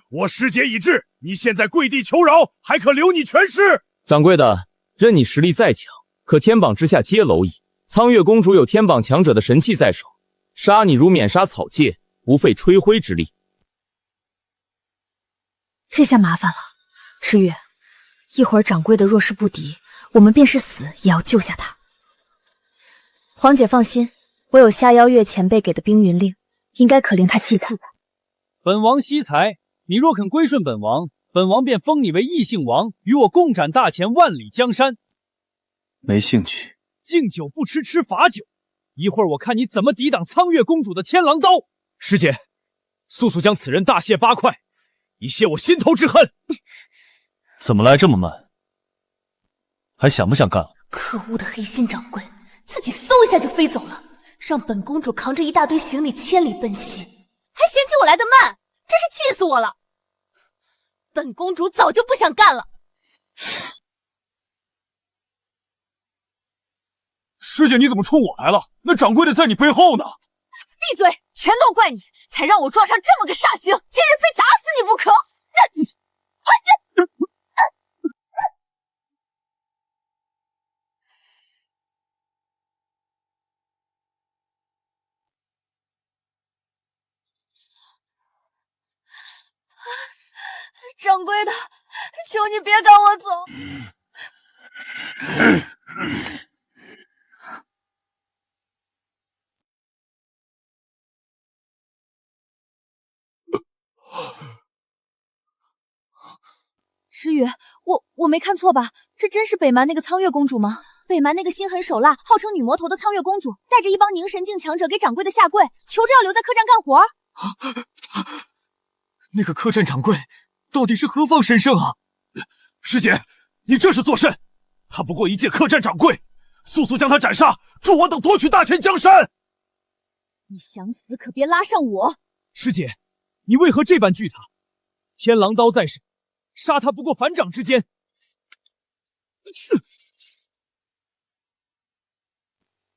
我师姐已至，你现在跪地求饶，还可留你全尸。掌柜的，任你实力再强，可天榜之下皆蝼蚁。苍月公主有天榜强者的神器在手，杀你如免杀草芥，不费吹灰之力。这下麻烦了，赤月，一会儿掌柜的若是不敌，我们便是死也要救下他。皇姐放心，我有下妖月前辈给的冰云令，应该可令他记住。本王惜才，你若肯归顺本王，本王便封你为异姓王，与我共斩大前万里江山。没兴趣。敬酒不吃吃罚酒，一会儿我看你怎么抵挡苍月公主的天狼刀。师姐，速速将此人大卸8块，以泄我心头之恨。怎么来这么慢？还想不想干了？可恶的黑心掌柜，自己嗖一下就飞走了，让本公主扛着一大堆行李千里奔袭，还嫌弃我来得慢，真是气死我了！本公主早就不想干了。师姐，你怎么冲我来了？那掌柜的在你背后呢。闭嘴！全都怪你，才让我撞上这么个煞星，今日非打死你不可！掌柜的，求你别赶我走。诗雨，我没看错吧？这真是北蛮那个苍月公主吗？北蛮那个心狠手辣、号称女魔头的苍月公主，带着一帮凝神境强者给掌柜的下跪，求着要留在客栈干活。那个客栈掌柜到底是何方神圣啊？师姐，你这是作甚？他不过一介客栈掌柜，速速将他斩杀，助我等夺取大前江山。你想死可别拉上我。师姐，你为何这般惧他？天狼刀在手，杀他不过反掌之间。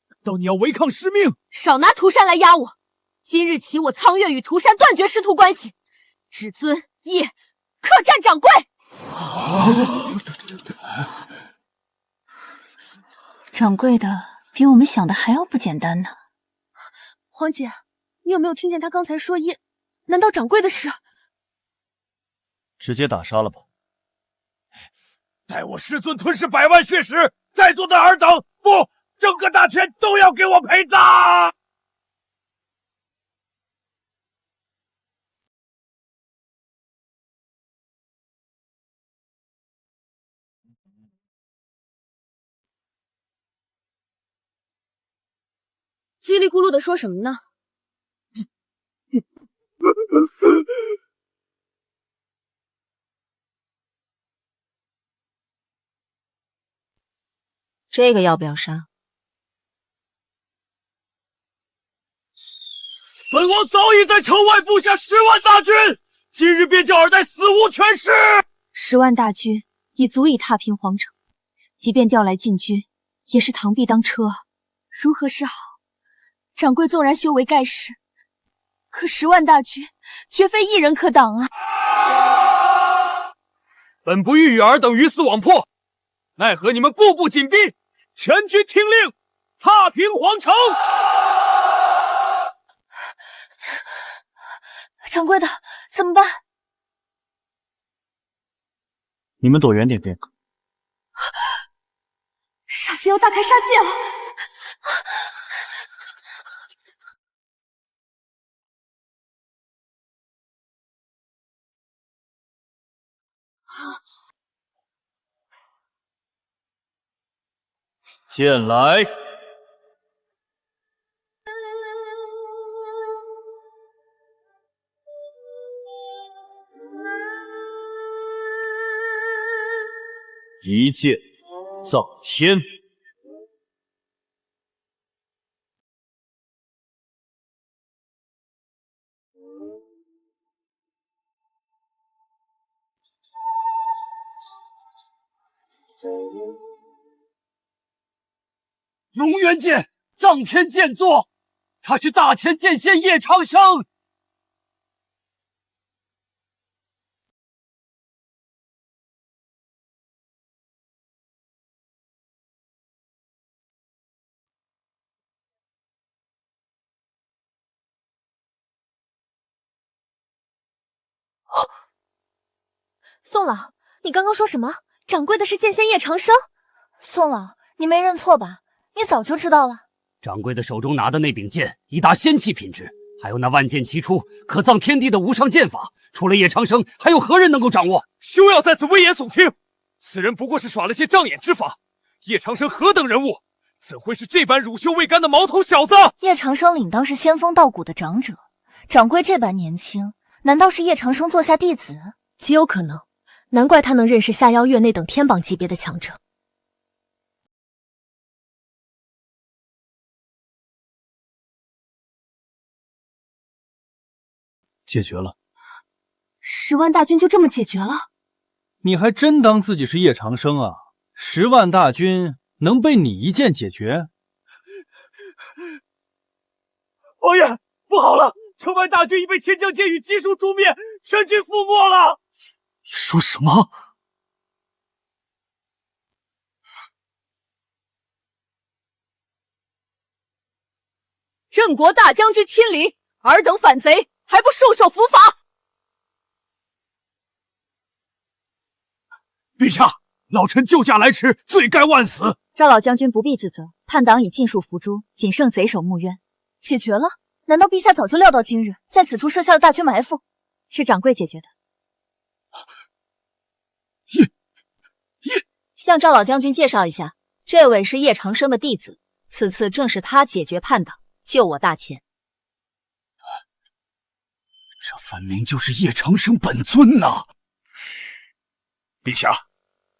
难道你要违抗师命？少拿涂山来压我！今日起，我苍月与涂山断绝师徒关系，只尊叶客栈掌柜。掌柜的比我们想的还要不简单呢。黄姐，你有没有听见他刚才说叶？难道掌柜的是？直接打杀了吧。待我师尊吞噬100万血石，在座的尔等不，整个大千都要给我陪葬！叽里咕噜的说什么呢？这个要不要杀？本王早已在城外布下10万大军，今日便叫尔代死无全尸。10万大军已足以踏平皇城，即便调来禁军，也是螳臂当车，如何是好？掌柜纵然修为盖世，可10万大军绝非一人可挡啊！本不欲与尔等鱼死网破，奈何你们步步紧逼，全军听令，踏平皇城！掌柜的，怎么办？你们躲远点便可。傻子要大开杀戒了！剑来！一剑葬天。龙元剑，葬天剑作，他是大前剑仙叶长生。宋老，你刚刚说什么？掌柜的是剑仙叶长生？宋老，你没认错吧？你早就知道了。掌柜的手中拿的那柄剑，已达仙气品质，还有那万剑齐出，可葬天地的无上剑法，除了叶长生，还有何人能够掌握？休要在此危言耸听！此人不过是耍了些障眼之法。叶长生何等人物，怎会是这般乳臭未干的毛头小子？叶长生理当是仙风道骨的长者，掌柜这般年轻，难道是叶长生座下弟子？极有可能，难怪他能认识下妖月那等天榜级别的强者。解决了，10万大军就这么解决了？你还真当自己是叶长生啊？10万大军能被你一剑解决？王爷，不好了！城外大军已被天降剑雨悉数诛灭，全军覆没了！你说什么？郑国大将军亲临，尔等反贼！还不束手伏法！陛下，老臣救驾来迟，罪该万死。赵老将军不必自责，叛党已尽数伏诛，仅剩贼首穆渊。解决了？难道陛下早就料到今日在此处设下了大军埋伏？是掌柜解决的。向赵老将军介绍一下，这位是叶长生的弟子，此次正是他解决叛党，救我大前。这分明就是叶长生本尊呐！陛下，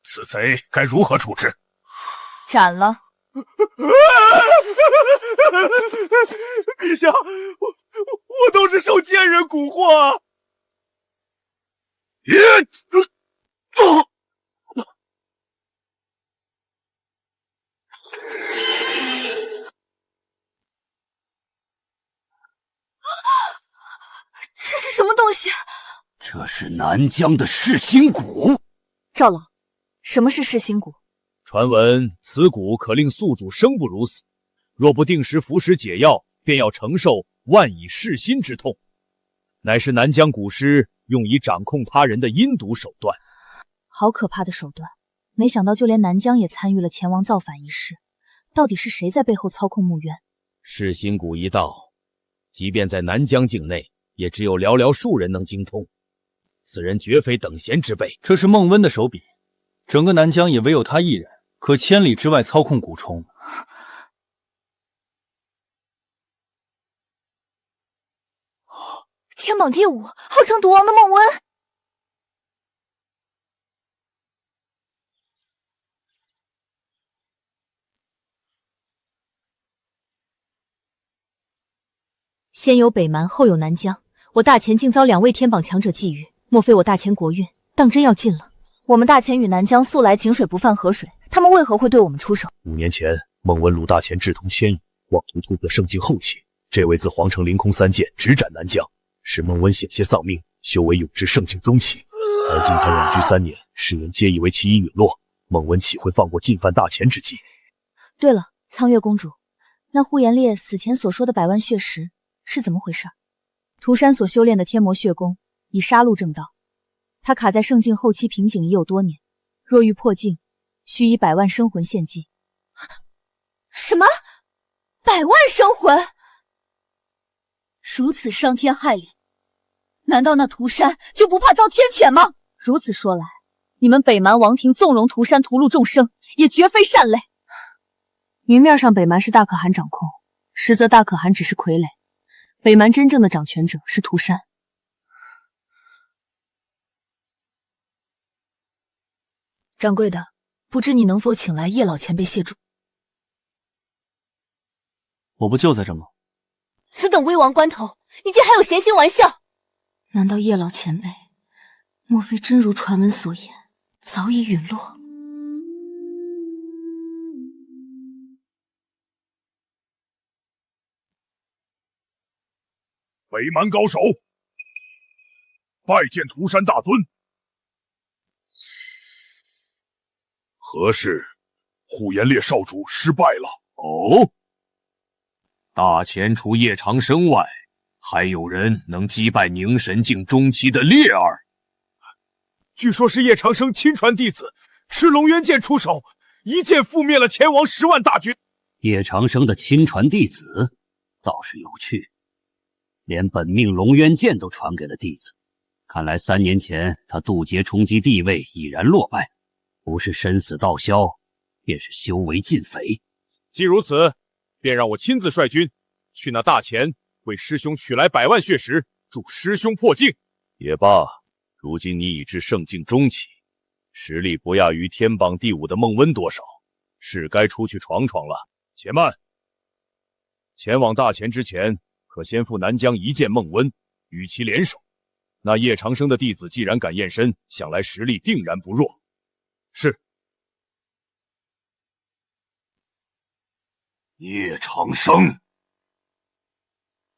此贼该如何处置？斩了！陛下，我都是受奸人蛊惑。这是什么东西？这是南疆的噬心蛊。赵老，什么是噬心蛊？传闻此蛊可令宿主生不如死，若不定时服食解药，便要承受万以噬心之痛，乃是南疆蛊师用以掌控他人的阴毒手段。好可怕的手段！没想到就连南疆也参与了前王造反一事。到底是谁在背后操控穆渊？噬心蛊一道，即便在南疆境内，也只有寥寥数人能精通。此人绝非等闲之辈。这是孟温的手笔，整个南疆也唯有他一人可千里之外操控蛊虫。天榜第5，号称毒王的孟温。先有北蛮，后有南疆，我大前竟遭2位天榜强者觊觎，莫非我大前国运当真要尽了？我们大前与南疆素来井水不犯河水，他们为何会对我们出手？5年前，孟文鲁大前志同千羽，妄图突破圣境后期。这位自皇城凌空3剑直斩南疆，使孟温险些丧命，修为永至圣境中期。而今他软居3年，世人皆以为其已陨落，孟温岂会放过进犯大前之计？对了，苍月公主，那呼延烈死前所说的100万血石是怎么回事？涂山所修炼的天魔血功已杀戮正道，他卡在圣境后期瓶颈已有多年，若欲破境，需以100万生魂献祭。什么？100万生魂？如此伤天害理，难道那涂山就不怕遭天谴吗？如此说来，你们北蛮王庭纵容涂山屠戮众生，也绝非善类。明面上北蛮是大可汗掌控，实则大可汗只是傀儡，北蛮真正的掌权者是涂山。掌柜的，不知你能否请来叶老前辈谢主？我不就在这吗？此等危亡关头，你竟还有闲心玩笑？难道叶老前辈，莫非真如传闻所言，早已陨落？北蛮高手，拜见涂山大尊。何事？呼延烈少主失败了。哦，大前除叶长生外，还有人能击败凝神境中期的烈儿？据说是叶长生亲传弟子，持龙渊剑出手，一剑覆灭了前王10万大军。叶长生的亲传弟子倒是有趣，连本命龙渊剑都传给了弟子。看来3年前他渡劫冲击地位已然落败，不是身死道消，便是修为尽肥。既如此，便让我亲自率军去那大前，为师兄取来100万血石，助师兄破境。也罢，如今你已至圣境中期，实力不亚于天榜第5的孟温多少，是该出去闯闯了。且慢，前往大前之前，可先赴南疆一见孟温，与其联手。那叶长生的弟子既然敢验身，想来实力定然不弱。是。叶长生，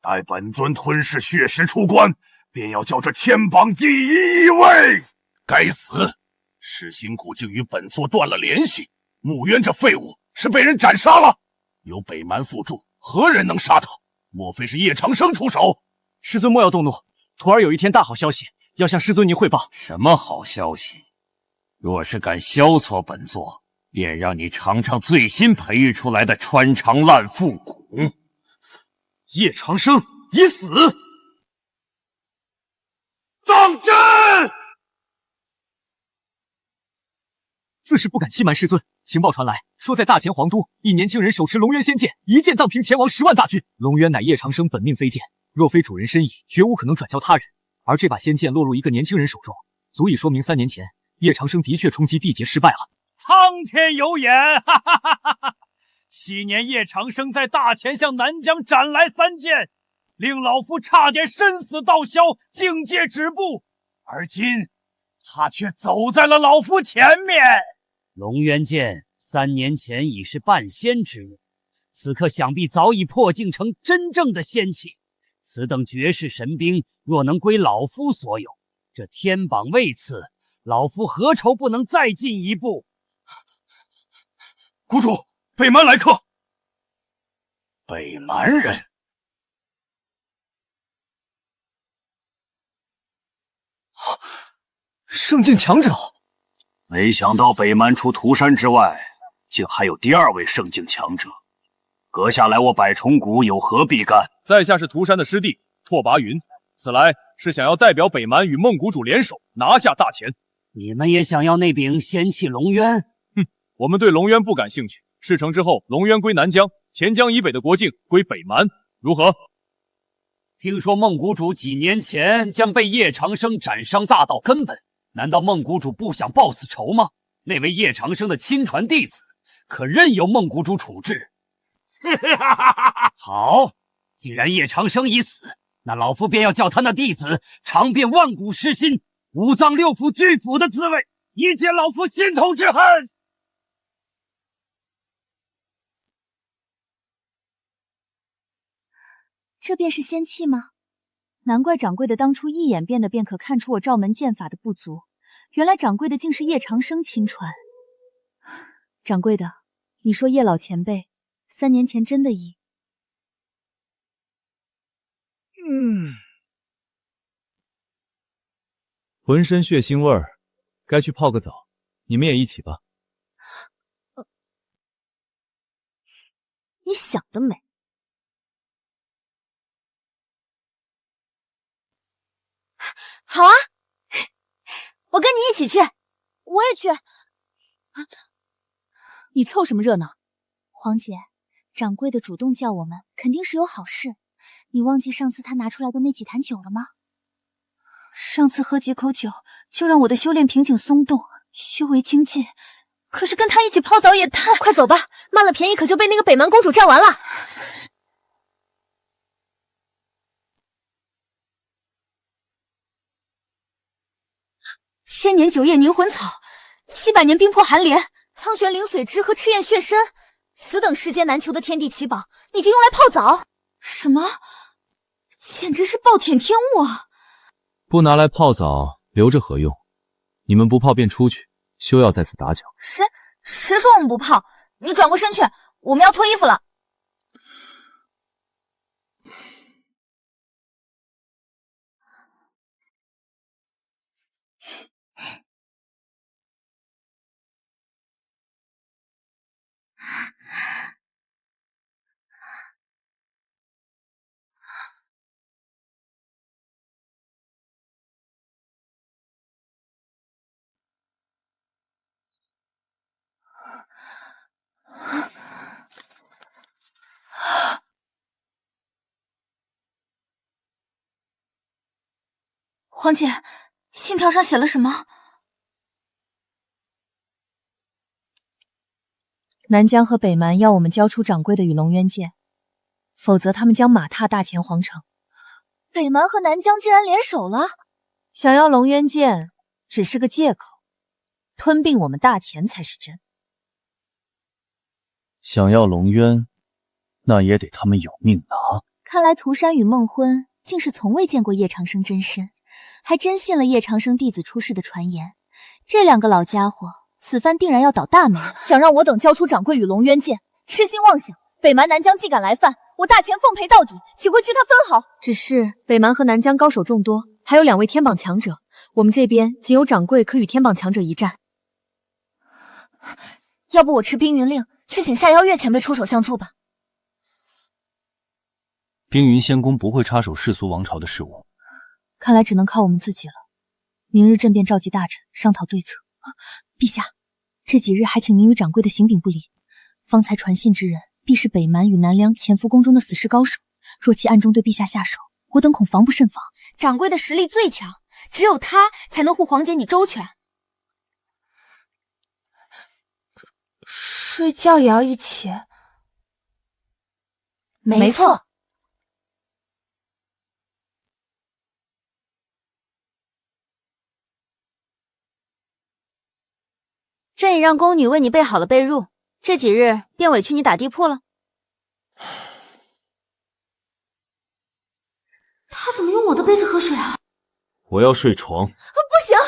待本尊吞噬血石出关，便要叫这天榜第1位。该死！石心谷竟与本座断了联系，穆渊这废物是被人斩杀了。有北蛮辅助，何人能杀他？莫非是叶长生出手？师尊莫要动怒，徒儿有一天大好消息要向师尊您汇报。什么好消息？若是敢消挫本座，便让你尝尝最新培育出来的穿肠烂腹骨。叶长生已死！当真！自是不敢欺瞒师尊。情报传来，说在大前皇都，一年轻人手持龙渊仙剑，一剑荡平前王10万大军。龙渊乃叶长生本命飞剑，若非主人身意，绝无可能转交他人。而这把仙剑落入一个年轻人手中，足以说明3年前叶长生的确冲击地劫失败了。苍天有眼，哈哈哈哈哈！昔年叶长生在大前向南疆斩来3剑，令老夫差点身死道消，境界止步。而今他却走在了老夫前面。龙渊剑3年前已是半仙之物，此刻想必早已破境成真正的仙器。此等绝世神兵，若能归老夫所有，这天榜位次，老夫何愁不能再进一步？谷主，北蛮来客。北蛮人？圣境强者。没想到北蛮除涂山之外，竟还有第2位圣境强者。阁下来我百虫谷有何必干？在下是涂山的师弟拓跋云，此来是想要代表北蛮与孟谷主联手拿下大前。你们也想要那柄仙器龙渊？我们对龙渊不感兴趣。事成之后，龙渊归南疆，钱江以北的国境归北蛮，如何？听说孟谷主几年前将被叶长生斩伤大到根本，难道孟谷主不想报此仇吗？那位叶长生的亲传弟子，可任由孟谷主处置？好，既然叶长生已死，那老夫便要叫他那弟子尝遍万古尸心、五脏六腑俱腐的滋味，以解老夫心头之恨。这便是仙气吗？难怪掌柜的当初一眼便可看出我罩门剑法的不足，原来掌柜的竟是叶长生亲传。掌柜的，你说叶老前辈3年前真的浑身血腥味儿，该去泡个澡，你们也一起吧。你想得美！好啊，我跟你一起去。我也去。你凑什么热闹？黄姐，掌柜的主动叫我们，肯定是有好事。你忘记上次他拿出来的那几坛酒了吗？上次喝几口酒，就让我的修炼瓶颈松动，修为精进。可是跟他一起泡澡也太……快走吧，慢了便宜可就被那个北蛮公主占完了。1000年9叶凝魂草，700年冰魄寒莲，苍玄灵髓汁和赤焰血参，此等世间难求的天地奇宝，你就用来泡澡？什么？简直是暴殄天物啊！不拿来泡澡，留着何用？你们不泡便出去，休要在此打搅。谁说我们不泡？你转过身去，我们要脱衣服了。黄姐，信条上写了什么？南疆和北蛮要我们交出掌柜的与龙渊剑，否则他们将马踏大前皇城。北蛮和南疆竟然联手了，想要龙渊剑只是个借口，吞并我们大前才是真。想要龙渊，那也得他们有命拿。看来涂山与孟昏竟是从未见过叶长生真身，还真信了叶长生弟子出世的传言。这2个老家伙此番定然要倒大霉了，想让我等交出掌柜与龙渊剑，痴心妄想！北蛮南疆既敢来犯，我大前奉陪到底，岂会居他分毫？只是北蛮和南疆高手众多，还有2位天榜强者，我们这边仅有掌柜可与天榜强者一战。要不我持冰云令去请下妖月前辈出手相助吧。冰云仙宫不会插手世俗王朝的事务，看来只能靠我们自己了。明日朕便召集大臣商讨对策。陛下，这几日还请您与掌柜的行柄不离。方才传信之人必是北蛮与南梁潜伏宫中的死士高手，若其暗中对陛下下手，我等恐防不胜防。掌柜的实力最强，只有他才能护黄姐你周全。睡觉也要一起？没错。朕已让宫女为你备好了被褥，这几日便委屈你打地铺了。他怎么用我的杯子喝水啊？我要睡床。不行！啊！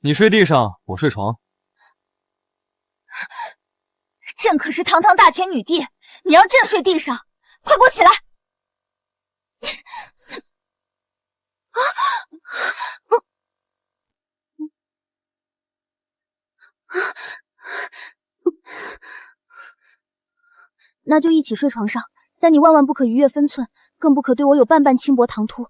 你睡地上，我睡床。朕可是堂堂大前女帝，你让朕睡地上，快给我起来！那就一起睡床上，但你万万不可逾越分寸，更不可对我有半轻薄唐突。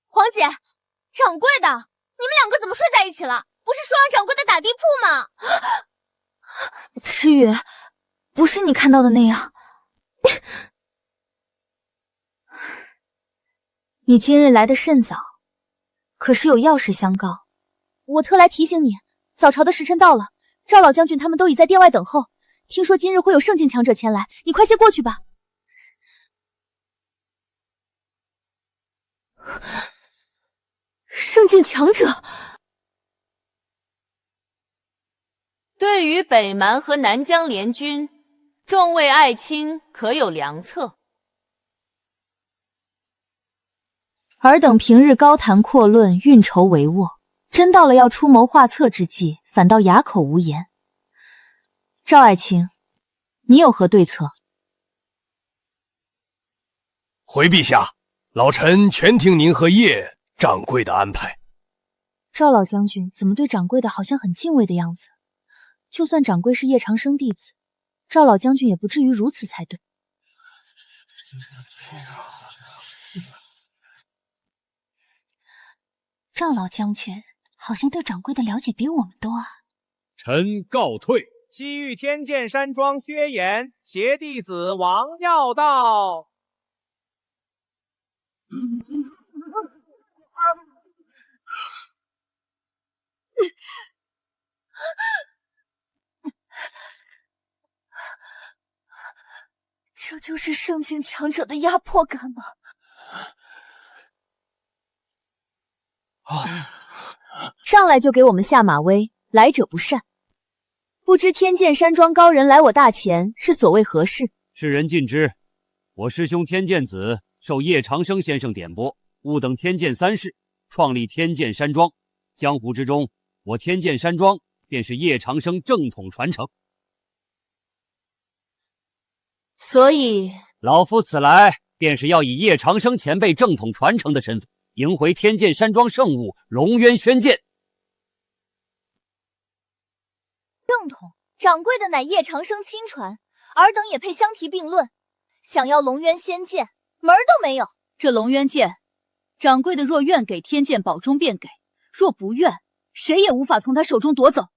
黄姐，掌柜的，你们2个怎么睡在一起了？不是说让掌柜的打地铺吗？赤羽，不是你看到的那样。你今日来得甚早，可是有要事相告。我特来提醒你，早朝的时辰到了，赵老将军他们都已在殿外等候。听说今日会有圣境强者前来，你快些过去吧。圣境强者。对于北蛮和南疆联军，众位爱卿可有良策？尔等平日高谈阔论，运筹帷幄，真到了要出谋划策之际，反倒哑口无言。赵爱卿，你有何对策？回陛下，老臣全听您和叶掌柜的安排。赵老将军怎么对掌柜的好像很敬畏的样子？就算掌柜是叶长生弟子，赵老将军也不至于如此才对。赵老将军好像对掌柜的了解比我们多啊。臣告退。西域天剑山庄薛岩携弟子王耀道。这就是圣境强者的压迫感吗？上来就给我们下马威，来者不善。不知天剑山庄高人来我大前，是所谓何事？世人尽知，我师兄天剑子受叶长生先生点拨，悟等天剑三式，创立天剑山庄。江湖之中，我天剑山庄便是叶长生正统传承。所以，老夫此来便是要以叶长生前辈正统传承的身份，迎回天剑山庄圣物龙渊轩剑。正统，掌柜的乃叶长生亲传，尔等也配相提并论。想要龙渊仙剑，门儿都没有。这龙渊剑，掌柜的若愿给天剑保中便给，若不愿，谁也无法从他手中夺走。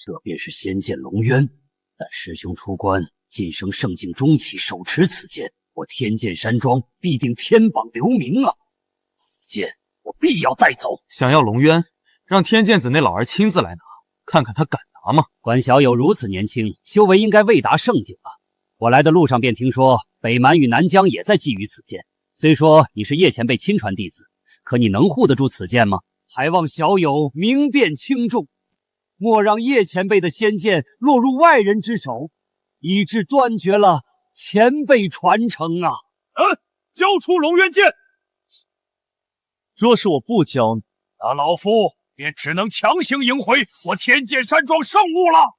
这便是仙剑龙渊，但师兄出关，晋升圣境中期，手持此剑，我天剑山庄必定天榜留名啊！此剑我必要带走。想要龙渊，让天剑子那老儿亲自来拿，看看他敢拿吗？关小友如此年轻，修为应该未达圣境吧？我来的路上便听说北蛮与南疆也在觊觎此剑。虽说你是叶前辈亲传弟子，可你能护得住此剑吗？还望小友明辨轻重，莫让叶前辈的仙剑落入外人之手，以致断绝了前辈传承啊！交出龙渊剑！若是我不交，那老夫便只能强行迎回我天剑山庄圣物了。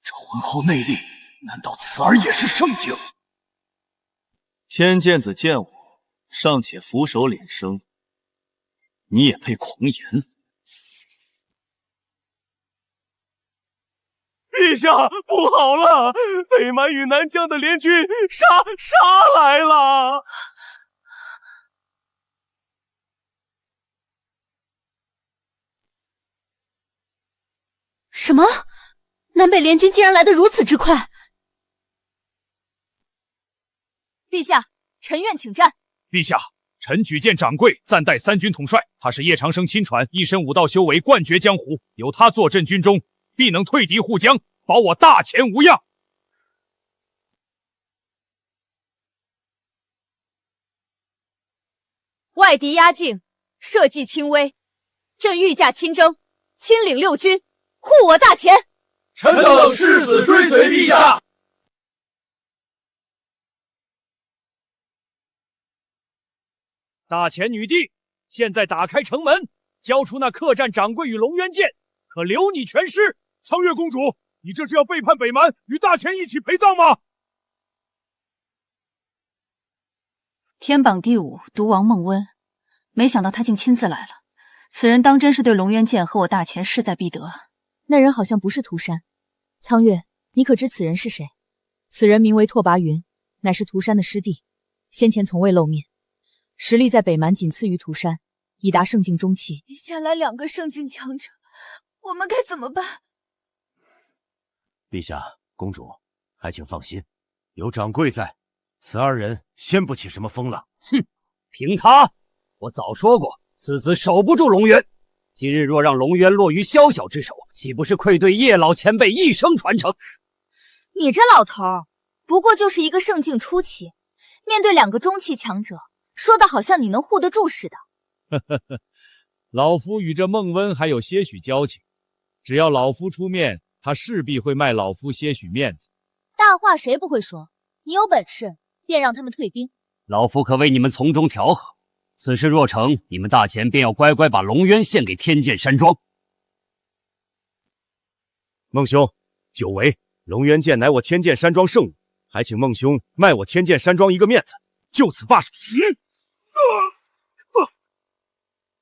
这浑厚内力，难道此儿也是圣境？天剑子见我尚且俯首敛声，你也配狂言？陛下，不好了！北蛮与南疆的联军杀来了！什么？南北联军竟然来得如此之快！陛下，臣愿请战。陛下，臣举荐掌柜暂代三军统帅，他是叶长生亲传，一身武道修为冠绝江湖，有他坐镇军中，必能退敌护江，保我大前无恙。外敌压境，社稷轻危，朕御驾亲征，亲领六军，护我大前。臣等誓死追随陛下。大前女帝，现在打开城门，交出那客栈掌柜与龙渊剑，可留你全尸。苍月公主，你这是要背叛北蛮，与大前一起陪葬吗？天榜第5，毒王孟温，没想到他竟亲自来了。此人当真是对龙渊剑和我大前势在必得啊！那人好像不是涂山。苍月，你可知此人是谁？此人名为拓跋云，乃是涂山的师弟，先前从未露面，实力在北蛮仅次于涂山，已达圣境中期。下来2个圣境强者，我们该怎么办？陛下，公主，还请放心，有掌柜在，此2人掀不起什么风浪。哼，凭他，我早说过，此子守不住龙渊。今日若让龙渊落于宵小之手，岂不是愧对叶老前辈一生传承？你这老头儿，不过就是一个圣境初期，面对2个中期强者，说的好像你能护得住似的。老夫与这孟温还有些许交情，只要老夫出面，他势必会卖老夫些许面子。大话谁不会说？你有本事便让他们退兵，老夫可为你们从中调和。此事若成，你们大前便要乖乖把龙渊献给天剑山庄。孟兄，久违，龙渊剑乃我天剑山庄圣物，还请孟兄卖我天剑山庄一个面子，就此罢手。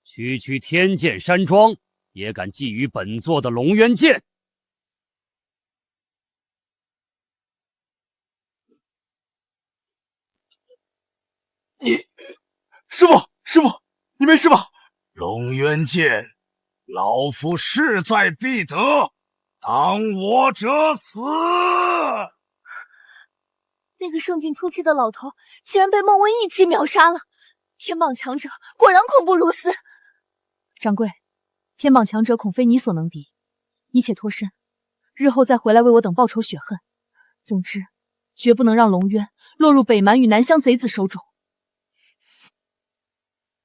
区天剑山庄也敢觊觎本座的龙渊剑！师傅，你没事吧？龙渊剑，老夫势在必得，当我者死！那个圣境初期的老头，竟然被孟温一击秒杀了。天榜强者果然恐怖如斯。掌柜，天榜强者恐非你所能敌，你且脱身，日后再回来为我等报仇雪恨。总之，绝不能让龙渊落入北蛮与南乡贼子手中。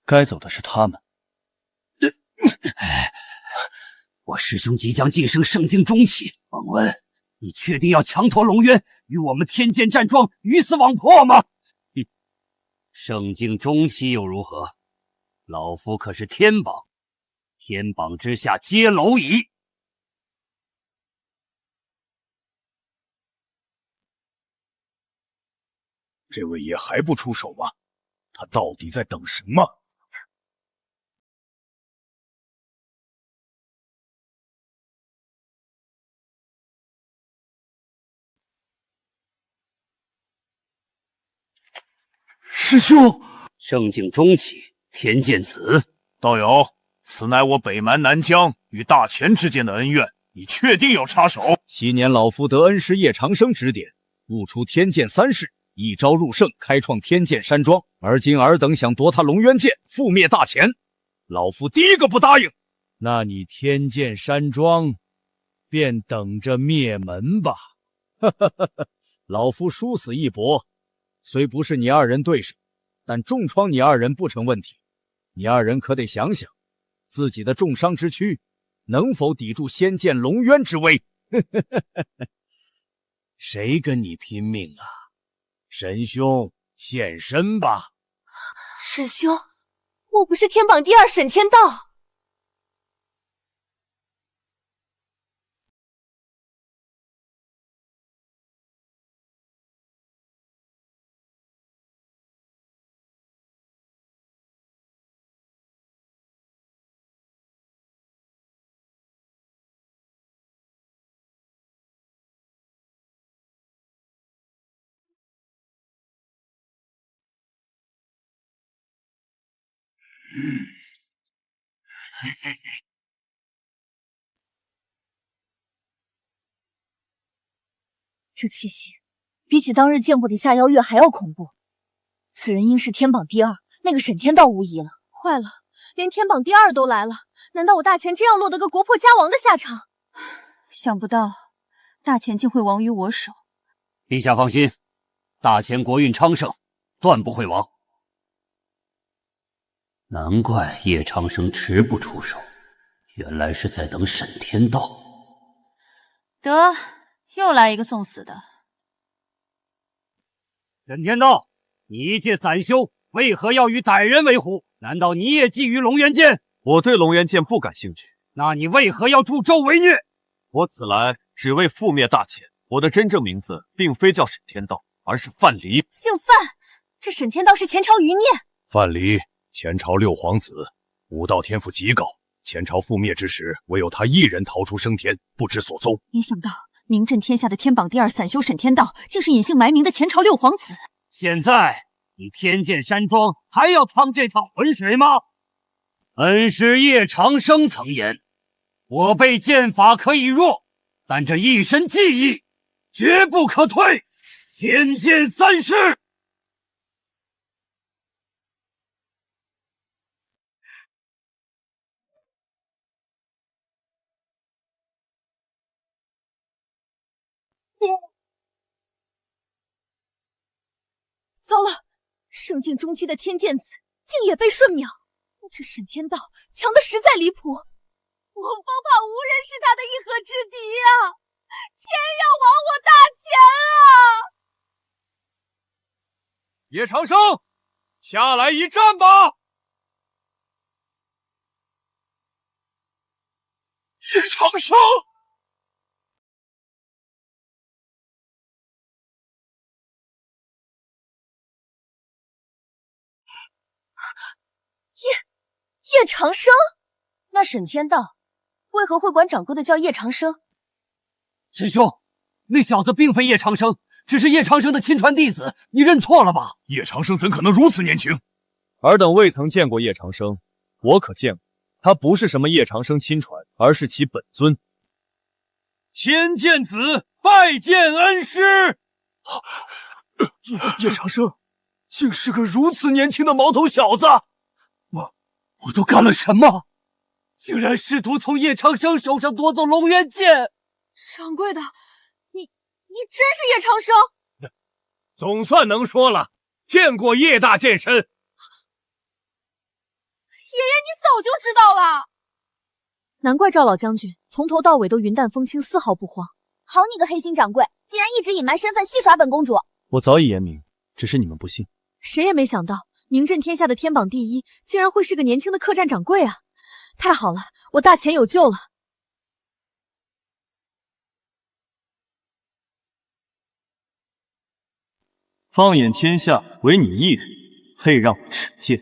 该走的是他们。我师兄即将晋升圣境中期，孟温，你确定要强拖龙渊与我们天剑战庄鱼死网破吗？圣境中期又如何？老夫可是天榜，天榜之下皆蝼蚁。这位爷还不出手吗？他到底在等什么？师兄，圣境中期，天剑子，道友，此乃我北蛮南疆与大前之间的恩怨，你确定要插手？昔年老夫得恩师叶长生指点，悟出天剑3式，一招入圣，开创天剑山庄。而今尔等想夺他龙渊剑，覆灭大前，老夫第一个不答应。那你天剑山庄便等着灭门吧！老夫殊死一搏，虽不是你2人对手，但重创你2人不成问题。你2人可得想想，自己的重伤之躯能否抵住仙剑龙渊之威？谁跟你拼命啊？神兄，现身吧！沈兄，我不是天榜第2沈天道。这气息比起当日见过的下妖月还要恐怖。此人应是天榜第2，那个沈天道无疑了。坏了，连天榜第2都来了，难道我大前真要落得个国破家亡的下场？想不到大前竟会亡于我手。陛下放心，大前国运昌盛，断不会亡。难怪叶长生迟不出手，原来是在等沈天道。得，又来一个送死的。沈天道，你一介散修，为何要与歹人为伍？难道你也觊觎龙渊剑？我对龙渊剑不感兴趣。那你为何要助纣为虐？我此来只为覆灭大前。我的真正名字并非叫沈天道，而是范蠡。姓范，这沈天道是前朝余孽。范蠡，前朝六皇子武道天赋极高，前朝覆灭之时，唯有他一人逃出升天，不知所踪。没想到名震天下的天榜第2散修沈天道，竟是隐姓埋名的前朝六皇子。现在你天剑山庄还要趟这趟浑水吗？恩师叶长生曾言，我辈剑法可以弱，但这一身技艺绝不可退。天剑三式。糟了，圣境中期的天剑子竟也被瞬秒，这沈天道强的实在离谱，我方怕无人是他的一合之敌啊！天要亡我大钱啊！叶长生，下来一战吧！叶长生。叶长生？那沈天道为何会管掌柜的叫叶长生？师兄，那小子并非叶长生，只是叶长生的亲传弟子，你认错了吧？叶长生怎可能如此年轻？尔等未曾见过叶长生，我可见过。他不是什么叶长生亲传，而是其本尊。天剑子拜见恩师。叶长生竟是个如此年轻的毛头小子，我都干了什么？竟然试图从叶长生手上夺走龙渊剑！掌柜的，你真是叶长生？总算能说了，见过叶大剑神。爷爷，你早就知道了。难怪赵老将军从头到尾都云淡风轻，丝毫不慌。好你个黑心掌柜，竟然一直隐瞒身份，戏耍本公主！我早已言明，只是你们不信。谁也没想到，名震天下的天榜第1，竟然会是个年轻的客栈掌柜啊！太好了，我大钱有救了。放眼天下，唯你一人配让我持剑，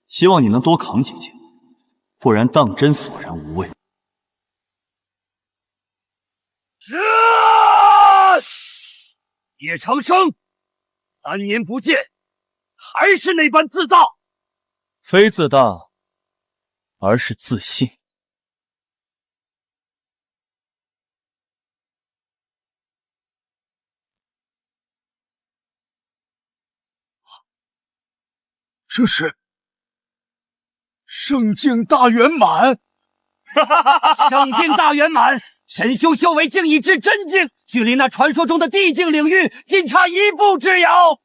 希望你能多扛几剑，不然当真索然无味。叶长生，3年不见，还是那般自大。非自大，而是自信。这是圣境大圆满。圣境大圆满，神修修为竟已至真境，距离那传说中的地境领域仅差一步之遥。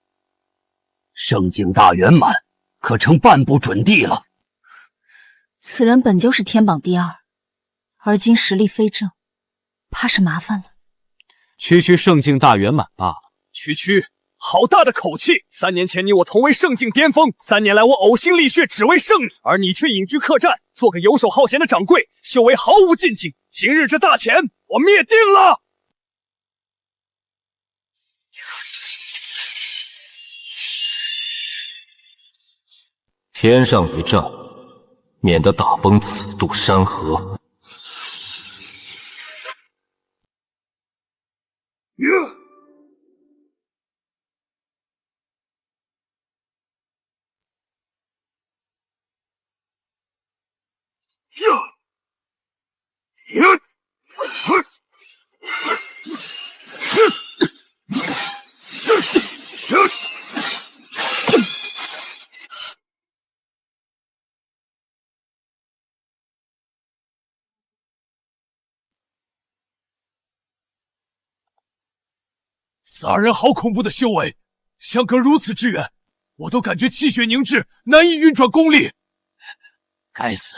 圣境大圆满，可成半步准地了。此人本就是天榜第2，而今实力非正，怕是麻烦了。区圣境大圆满罢了。区，好大的口气！3年前你我同为圣境巅峰，3年来我呕心沥血只为胜你，而你却隐居客栈，做个游手好闲的掌柜，修为毫无进境。今日这大钱，我灭定了！天上一丈，免得打崩此渡山河。此2人好恐怖的修为，相隔如此之远，我都感觉气血凝滞，难以运转功力。该死！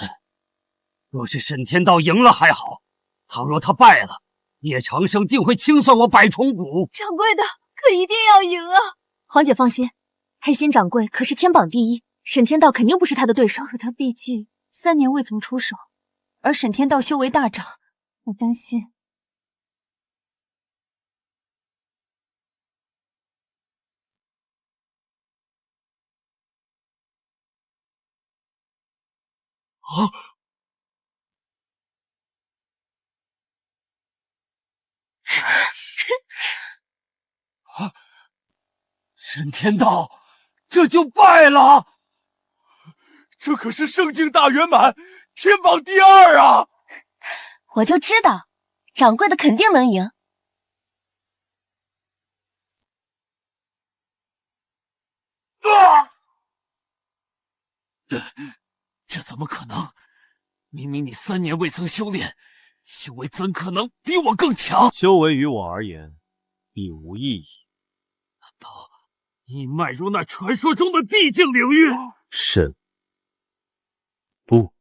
若是沈天道赢了还好，倘若他败了，叶长生定会清算我百重骨。掌柜的可一定要赢啊！皇姐放心，黑心掌柜可是天榜第1，沈天道肯定不是他的对手。可他毕竟3年未曾出手，而沈天道修为大涨，我担心。陈天道这就败了，这可是圣境大圆满，天榜第2啊！我就知道，掌柜的肯定能赢。这怎么可能？明明你3年未曾修炼，修为怎可能比我更强？修为于我而言，已无意义。难道你迈入那传说中的地境领域？甚不，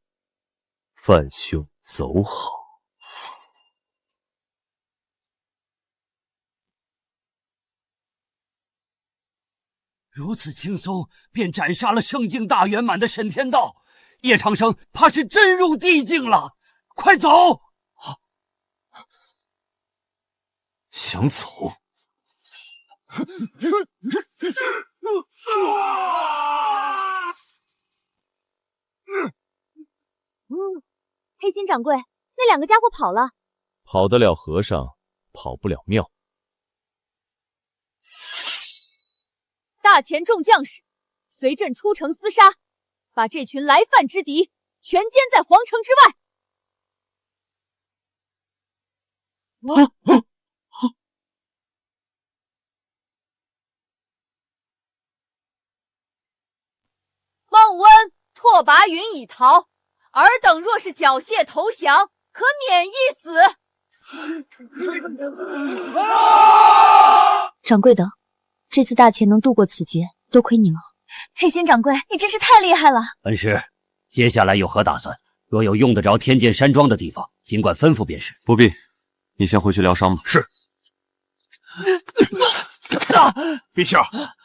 范兄走好。如此轻松便斩杀了圣境大圆满的沈天道，叶长生怕是真入地境了。快走！想走？黑心掌柜，那2个家伙跑了。跑得了和尚，跑不了庙。大前众将士，随朕出城厮杀，把这群来犯之敌全歼在皇城之外。孟温、拓跋云已逃，尔等若是缴械投降，可免一死。掌柜的，这次大钱能渡过此劫，多亏你了。黑心掌柜，你真是太厉害了！恩师，接下来有何打算？若有用得着天剑山庄的地方，尽管吩咐便是。不必，你先回去疗伤吧。是。陛下，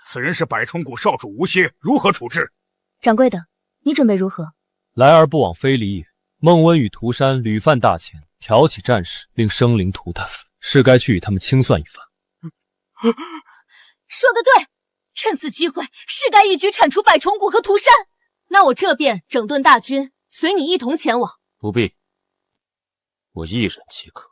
此人是百虫谷少主吴歇，如何处置？掌柜的，你准备如何？来而不往非礼也。孟温与涂山屡犯大前，挑起战事，令生灵涂炭，是该去与他们清算一番。说得对，趁此机会，是该一举铲除百虫谷和涂山。那我这便整顿大军，随你一同前往。不必，我一人即可。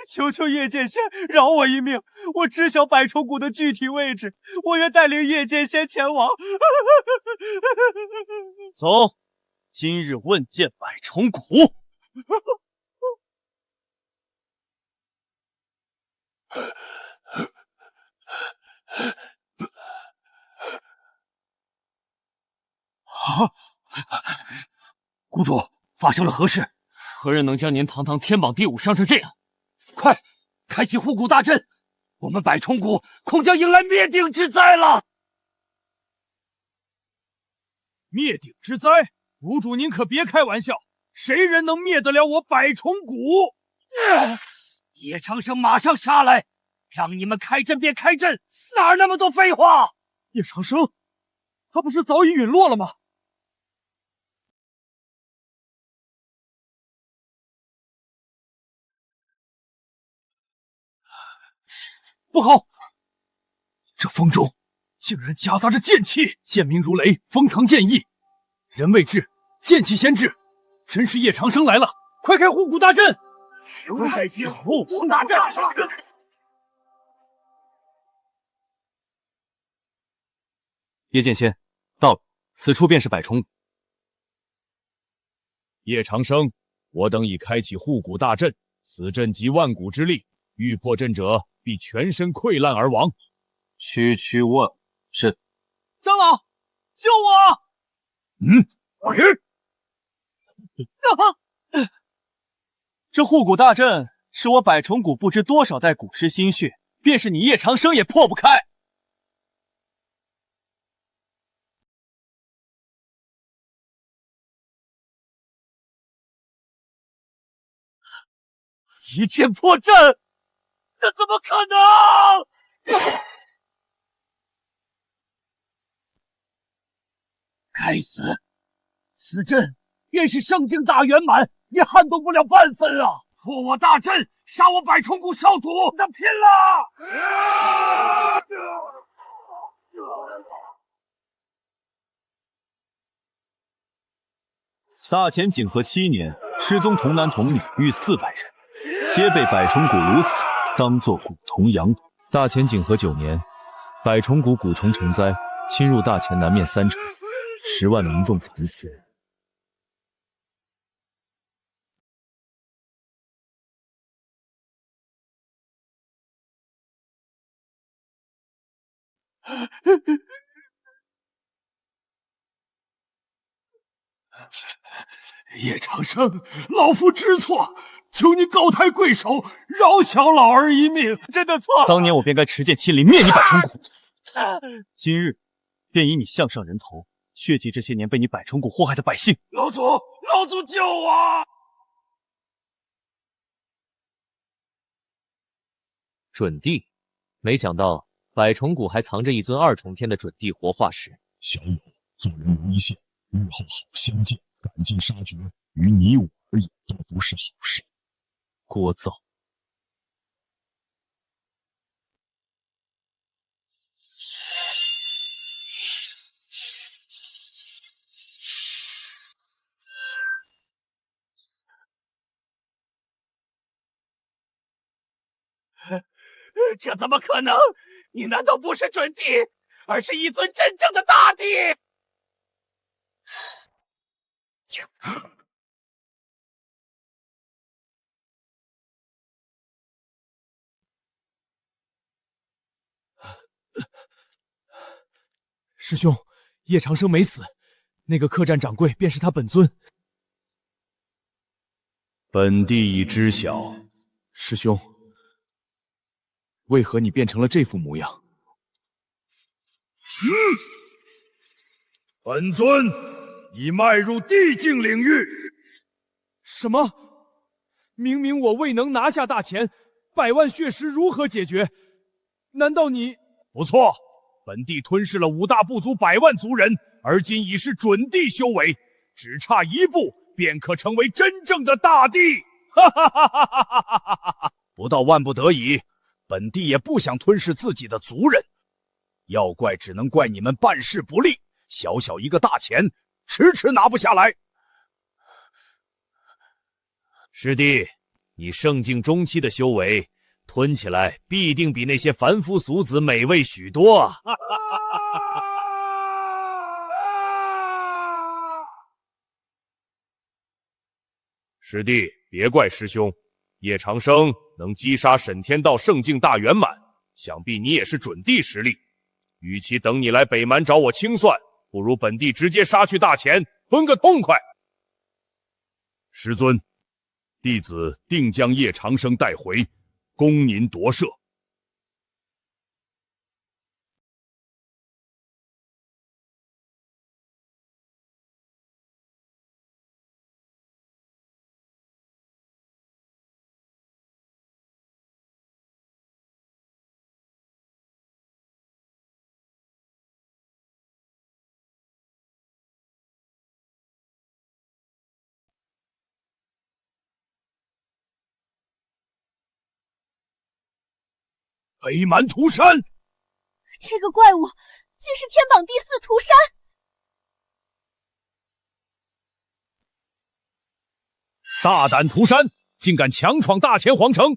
求求叶剑仙饶我一命，我知晓百虫谷的具体位置，我愿带领叶剑仙前往。走，今日问剑百虫谷。谷主，发生了何事？何人能将您堂堂天榜第5伤成这样？快，开启护谷大阵！我们百虫谷恐将迎来灭顶之灾了！灭顶之灾？谷主您可别开玩笑，谁人能灭得了我百虫谷？叶长生马上杀来，让你们开阵便开阵，哪那么多废话？叶长生，他不是早已陨落了吗？不好！这风中竟然夹杂着剑气，剑鸣如雷，封藏剑意，人未至，剑气先至，真是叶长生来了！快开护谷大阵！开启护谷大阵！叶剑仙，到了，此处便是百虫谷。叶长生，我等已开启护谷大阵，此阵集万谷之力，欲破阵者必全身溃烂而亡。区区万阵，长老，救我！这护谷大阵是我百虫谷不知多少代古师心血，便是你叶长生也破不开。一剑破阵，这怎么可能？该死！此阵便是圣境大圆满，也撼动不了半分啊！破我大阵，杀我百虫谷少主，咱拼了！大前景和7年，失踪童男童女逾400人，皆被百虫谷掳此，当作蛊童养蛊。大前景和9年，百虫谷蛊虫成灾，侵入大前南面3城，10万民众惨死。叶长生，老夫知错，求你高抬贵手，饶小老儿一命。真的错了。当年我便该持剑亲临灭你百虫谷，今日便以你项上人头，血祭这些年被你百虫谷祸害的百姓。老祖救我！准帝，没想到百虫谷还藏着一尊2重天的准帝活化石。小友，做人留一线，日后好相见。赶尽杀绝，于你我而言都不是好事。聒噪！这怎么可能？你难道不是准帝，而是一尊真正的大帝？师兄，叶长生没死，那个客栈掌柜便是他本尊。本帝已知晓。师兄，为何你变成了这副模样？本尊已迈入地境领域。什么？明明我未能拿下大钱，100万血石如何解决？难道你……不错，本帝吞噬了5大部族100万族人，而今已是准帝修为，只差一步便可成为真正的大帝。哈哈哈哈哈哈！不到万不得已，本帝也不想吞噬自己的族人。要怪只能怪你们办事不力，小小一个大钱，迟迟拿不下来。师弟，你圣境中期的修为，吞起来必定比那些凡夫俗子美味许多啊！师弟，别怪师兄。叶长生能击杀沈天道圣境大圆满，想必你也是准帝实力。与其等你来北蛮找我清算，不如本帝直接杀去大钱，分个痛快。师尊，弟子定将叶长生带回，供您夺舍。北蛮屠山，这个怪物竟是天榜第4屠山！大胆屠山，竟敢强闯大钱皇城，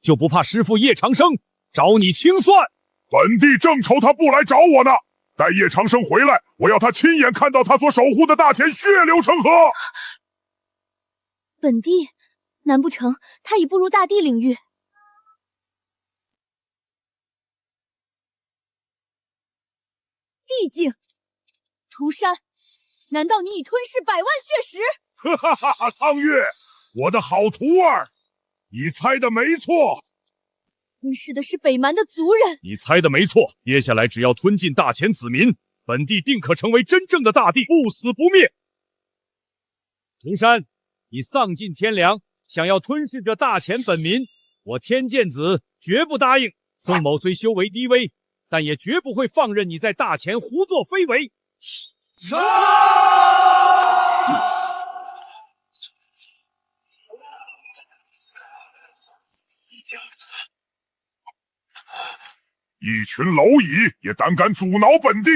就不怕师父叶长生找你清算？本帝正愁他不来找我呢。待叶长生回来，我要他亲眼看到他所守护的大钱血流成河。本帝，难不成他已步入大帝领域？地境，屠山，难道你已吞噬100万血石？哈哈哈哈！苍月，我的好徒儿，你猜的没错，吞噬的是北蛮的族人。你猜的没错。接下来只要吞尽大钱子民，本帝定可成为真正的大帝，不死不灭。涂山，你丧尽天良，想要吞噬这大钱本民，我天剑子绝不答应。宋某虽修为低微，但也绝不会放任你在大钱胡作非为。一群蝼蚁也胆敢阻挠本帝！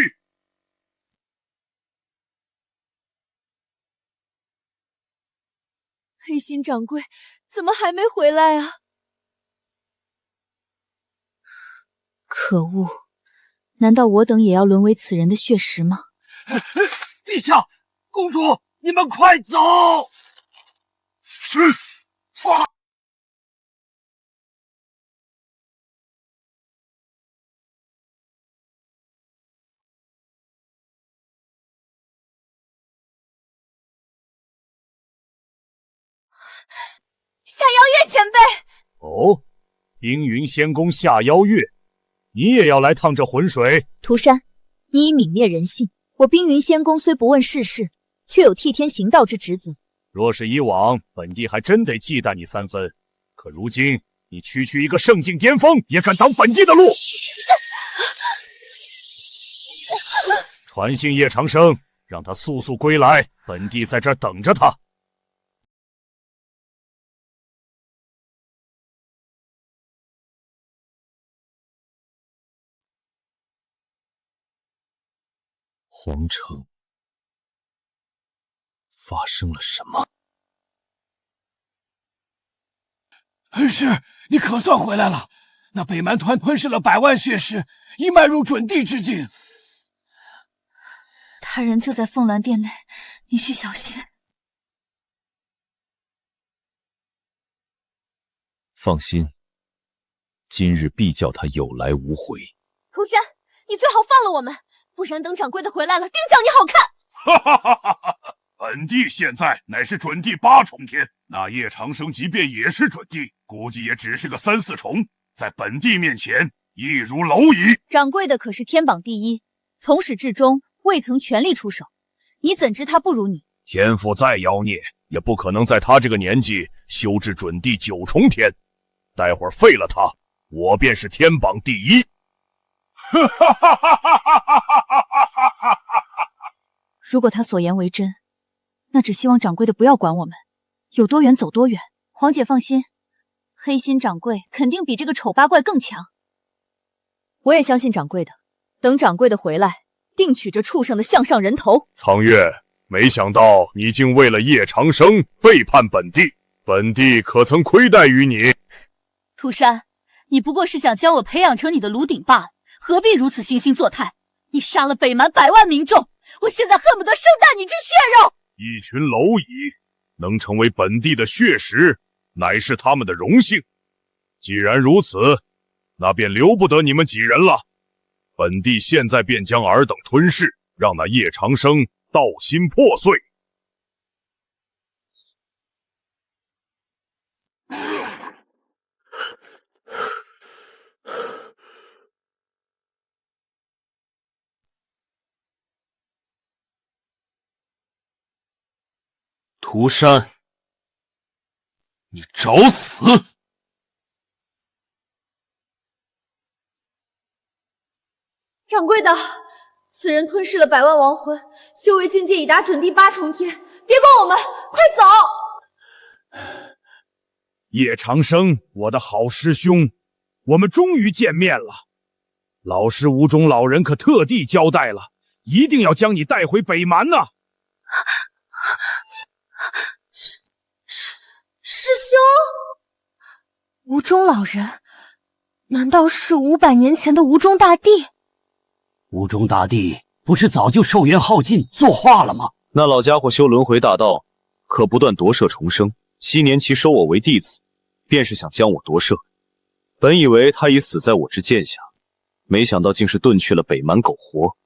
心掌柜怎么还没回来啊？可恶！难道我等也要沦为此人的血食吗？陛下，公主，你们快走！夏邀月前辈，哦，冰云仙宫夏邀月，你也要来趟这浑水？涂山，你已泯灭人性。我冰云仙宫虽不问世事，却有替天行道之职责。若是以往，本帝还真得忌惮你3分。可如今，你区区一个圣境巅峰，也敢挡本帝的路？传信叶长生，让他速速归来，本帝在这儿等着他。皇城发生了什么？恩师，你可算回来了！那北蛮团吞噬了100万血尸，已迈入准帝之境。他人就在凤鸾殿内，你需小心。放心，今日必叫他有来无回。涂山，你最好放了我们，不然等掌柜的回来了，定叫你好看！哈哈哈哈哈！本帝现在乃是准帝8重天，那叶长生即便也是准帝，估计也只是个3、4重，在本帝面前亦如蝼蚁。掌柜的可是天榜第一，从始至终未曾全力出手，你怎知他不如你？天赋再妖孽，也不可能在他这个年纪修至准帝9重天。待会儿废了他，我便是天榜第一。哈哈哈哈哈哈！如果他所言为真，那只希望掌柜的不要管我们，有多远走多远。皇姐放心，黑心掌柜肯定比这个丑八怪更强。我也相信掌柜的，等掌柜的回来，定取这畜生的项上人头。苍月，没想到你竟为了叶长生背叛本帝，本帝可曾亏待于你？涂山，你不过是想将我培养成你的炉鼎罢了，何必如此惺惺作态？你杀了北蛮100万民众，我现在恨不得生啖你之血肉！一群蝼蚁能成为本帝的血食，乃是他们的荣幸。既然如此，那便留不得你们几人了。本帝现在便将尔等吞噬，让那叶长生道心破碎。涂山，你找死！掌柜的，此人吞噬了100万亡魂，修为境界已达准帝8重天，别管我们，快走！叶长生，我的好师兄，我们终于见面了。老师吴中老人可特地交代了，一定要将你带回北蛮呢。师兄，吴中老人，难道是500年前的吴中大帝？吴中大帝不是早就寿元耗尽作化了吗？那老家伙修轮回大道，可不断夺舍重生。7年期收我为弟子，便是想将我夺舍。本以为他已死在我之剑下，没想到竟是遁去了北蛮苟活。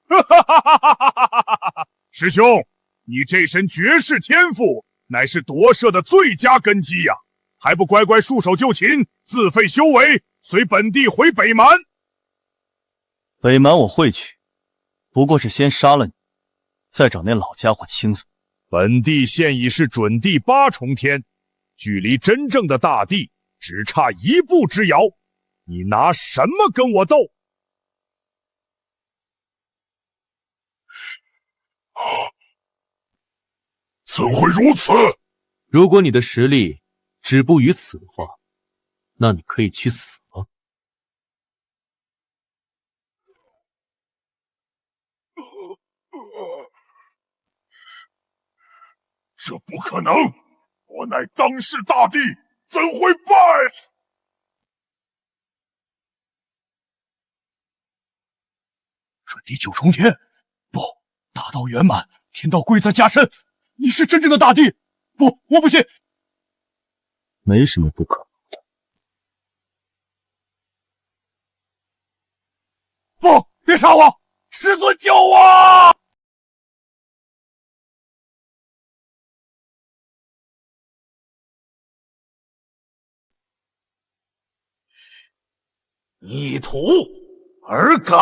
师兄，你这身绝世天赋乃是夺舍的最佳根基呀，还不乖乖束手就擒，自废修为，随本帝回北蛮？北蛮我会去，不过是先杀了你，再找那老家伙倾诉。本帝现已是准帝8重天，距离真正的大帝只差1步之遥，你拿什么跟我斗？怎会如此？如果你的实力止步于此的话，那你可以去死了。这不可能！我乃当世大帝，怎会败？准帝九重天，不，大道圆满，天道贵在加身。你是真正的大帝？不，我不信。没什么不可能的。不，别杀我！师尊救我！逆徒而敢！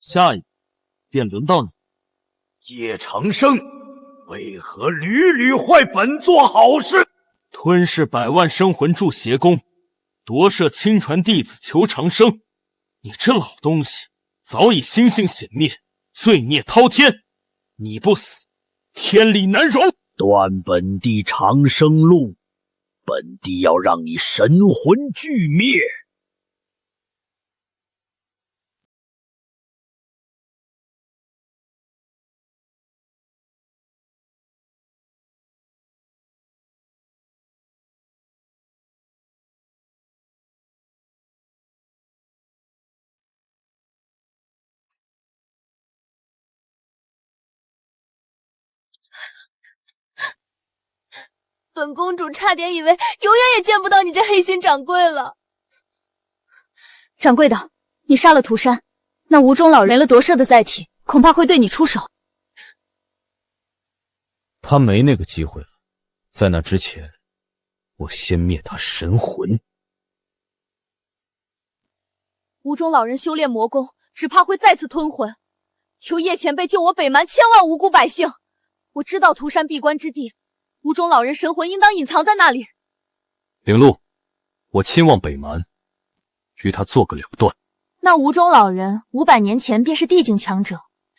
下一步便轮到你。叶长生，为何屡屡坏本座好事？吞噬100万生魂铸邪功，夺舍亲传弟子求长生。你这老东西，早已心性显灭，罪孽滔天。你不死，天理难容。断本帝长生路，本帝要让你神魂俱灭。本公主差点以为永远也见不到你这黑心掌柜了。掌柜的，你杀了涂山，那吴中老人没了夺舍的载体，恐怕会对你出手。他没那个机会了，在那之前，我先灭他神魂。吴中老人修炼魔功，只怕会再次吞魂。求叶前辈救我北蛮千万无辜百姓。我知道涂山闭关之地，吴中老人神魂应当隐藏在那里。灵鹿，我亲望北蛮，与他做个了断。那吴中老人500年前便是地境强者，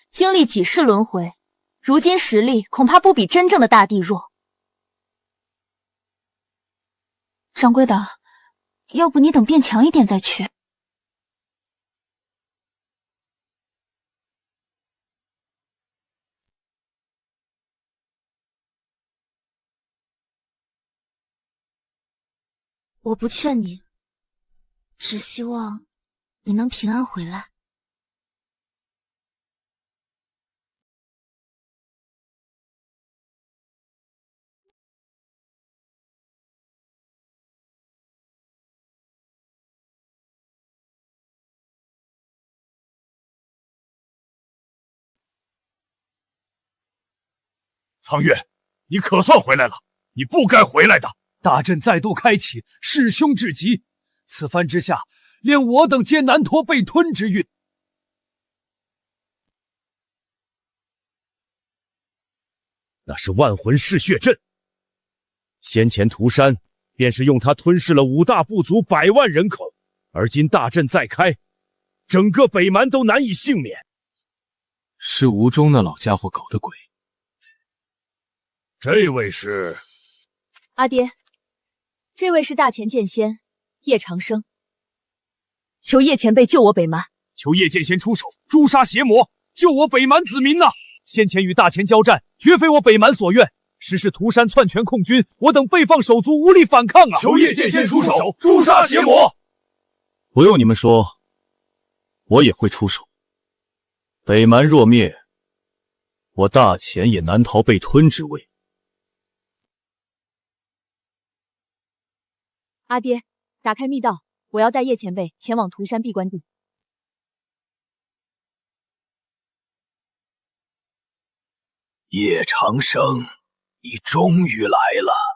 经历几世轮回，如今实力恐怕不比真正的大帝弱。掌柜的，要不你等变强一点再去。我不劝你，只希望你能平安回来。苍月，你可算回来了，你不该回来的。大阵再度开启，势凶至极，此番之下，连我等皆难脱被吞之运。那是万魂噬血阵，先前涂山便是用它吞噬了5大部族100万人口，而今大阵再开，整个北蛮都难以幸免。是吴中那老家伙搞的鬼。这位是？阿爹，这位是大前剑仙叶长生，求叶前辈救我北蛮。求叶剑仙出手，诛杀邪魔，救我北蛮子民呐！先前与大前交战，绝非我北蛮所愿。实是涂山篡权控军，我等被放手足，无力反抗啊！求叶剑仙出手，诛杀邪魔！不用你们说，我也会出手。北蛮若灭，我大前也难逃被吞之危。阿爹，打开密道，我要带叶前辈前往涂山闭关地。叶长生，你终于来了。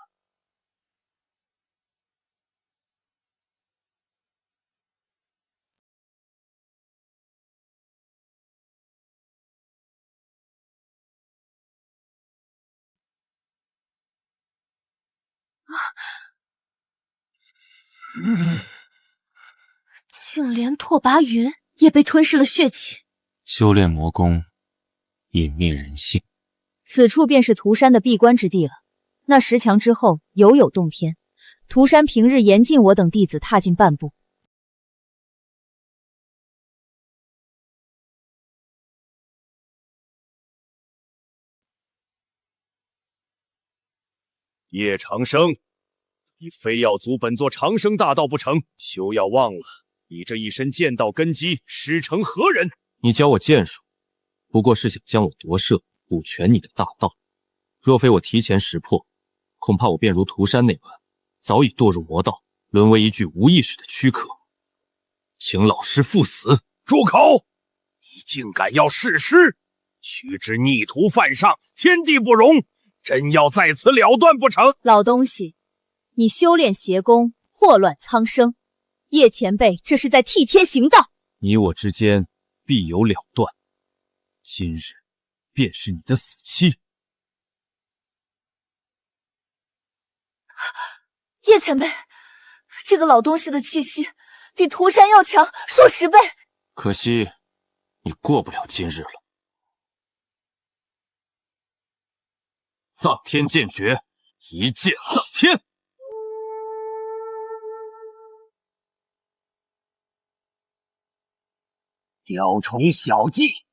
竟连拓跋云也被吞噬了血气。修炼魔功，泯灭人性。此处便是涂山的闭关之地了。那10强之后，犹有洞天。涂山平日严禁我等弟子踏进半步。叶长生，你非要阻本座长生大道不成？休要忘了，你这一身剑道根基，师承何人？你教我剑术，不过是想将我夺舍，补全你的大道。若非我提前识破，恐怕我便如涂山那般，早已堕入魔道，沦为一具无意识的躯壳。请老师赴死！住口！你竟敢要弑师！须知逆徒犯上，天地不容，真要在此了断不成？老东西，你修炼邪功，祸乱苍生，叶前辈这是在替天行道。你我之间必有了断，今日便是你的死期。叶前辈，这个老东西的气息比涂山要强数10倍。可惜你过不了今日了。藏天剑诀，一剑藏天。雕虫小技，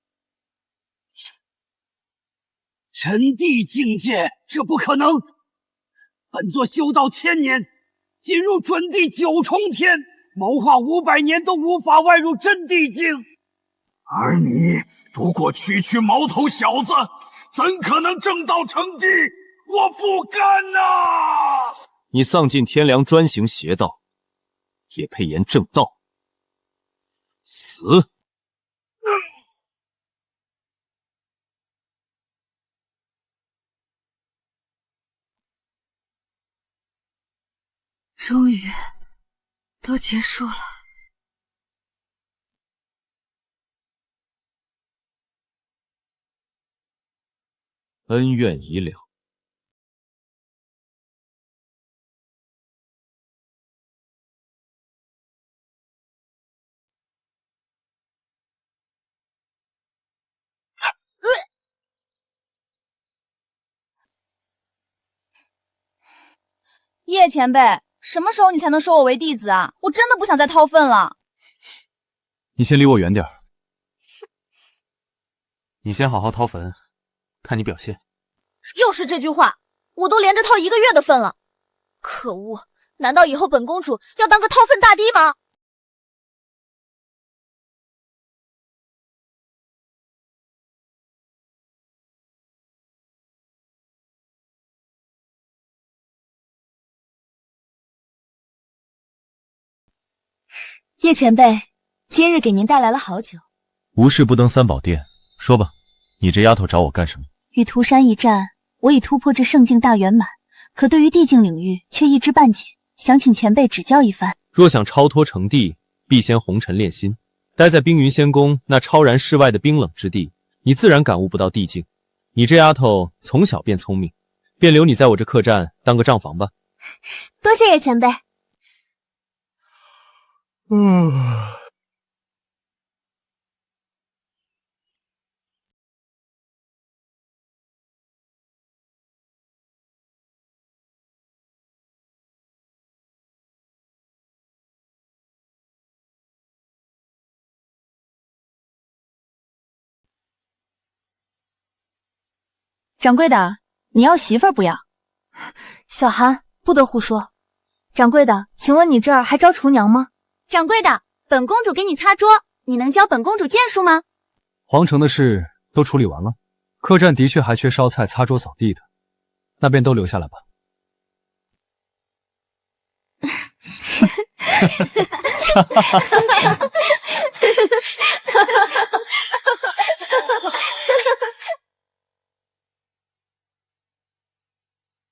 神帝境界，这不可能！本座修道1000年，进入准地9重天，谋划500年都无法外入真地境。而你不过区区毛头小子，怎可能正道成帝？我不干呐！你丧尽天良，专行邪道，也配言正道？死！终于都结束了。恩怨已了。叶前辈，什么时候你才能收我为弟子啊？我真的不想再掏粪了。你先离我远点儿。你先好好掏坟，看你表现。又是这句话，我都连着掏1个月的粪了。可恶，难道以后本公主要当个掏粪大帝吗？叶前辈，今日给您带来了好酒。无事不登三宝殿，说吧，你这丫头找我干什么？与涂山一战，我已突破至圣境大圆满，可对于地境领域却一知半解，想请前辈指教一番。若想超脱成帝，必先红尘炼心。待在冰云仙宫那超然世外的冰冷之地，你自然感悟不到地境。你这丫头从小便聪明，便留你在我这客栈当个账房吧。多谢叶前辈。掌柜的，你要媳妇儿不要？小韩，不得胡说。掌柜的，请问你这儿还招厨娘吗？掌柜的，本公主给你擦桌，你能教本公主剑术吗？皇城的事都处理完了，客栈的确还缺烧菜、擦桌、扫地的，那便都留下来吧。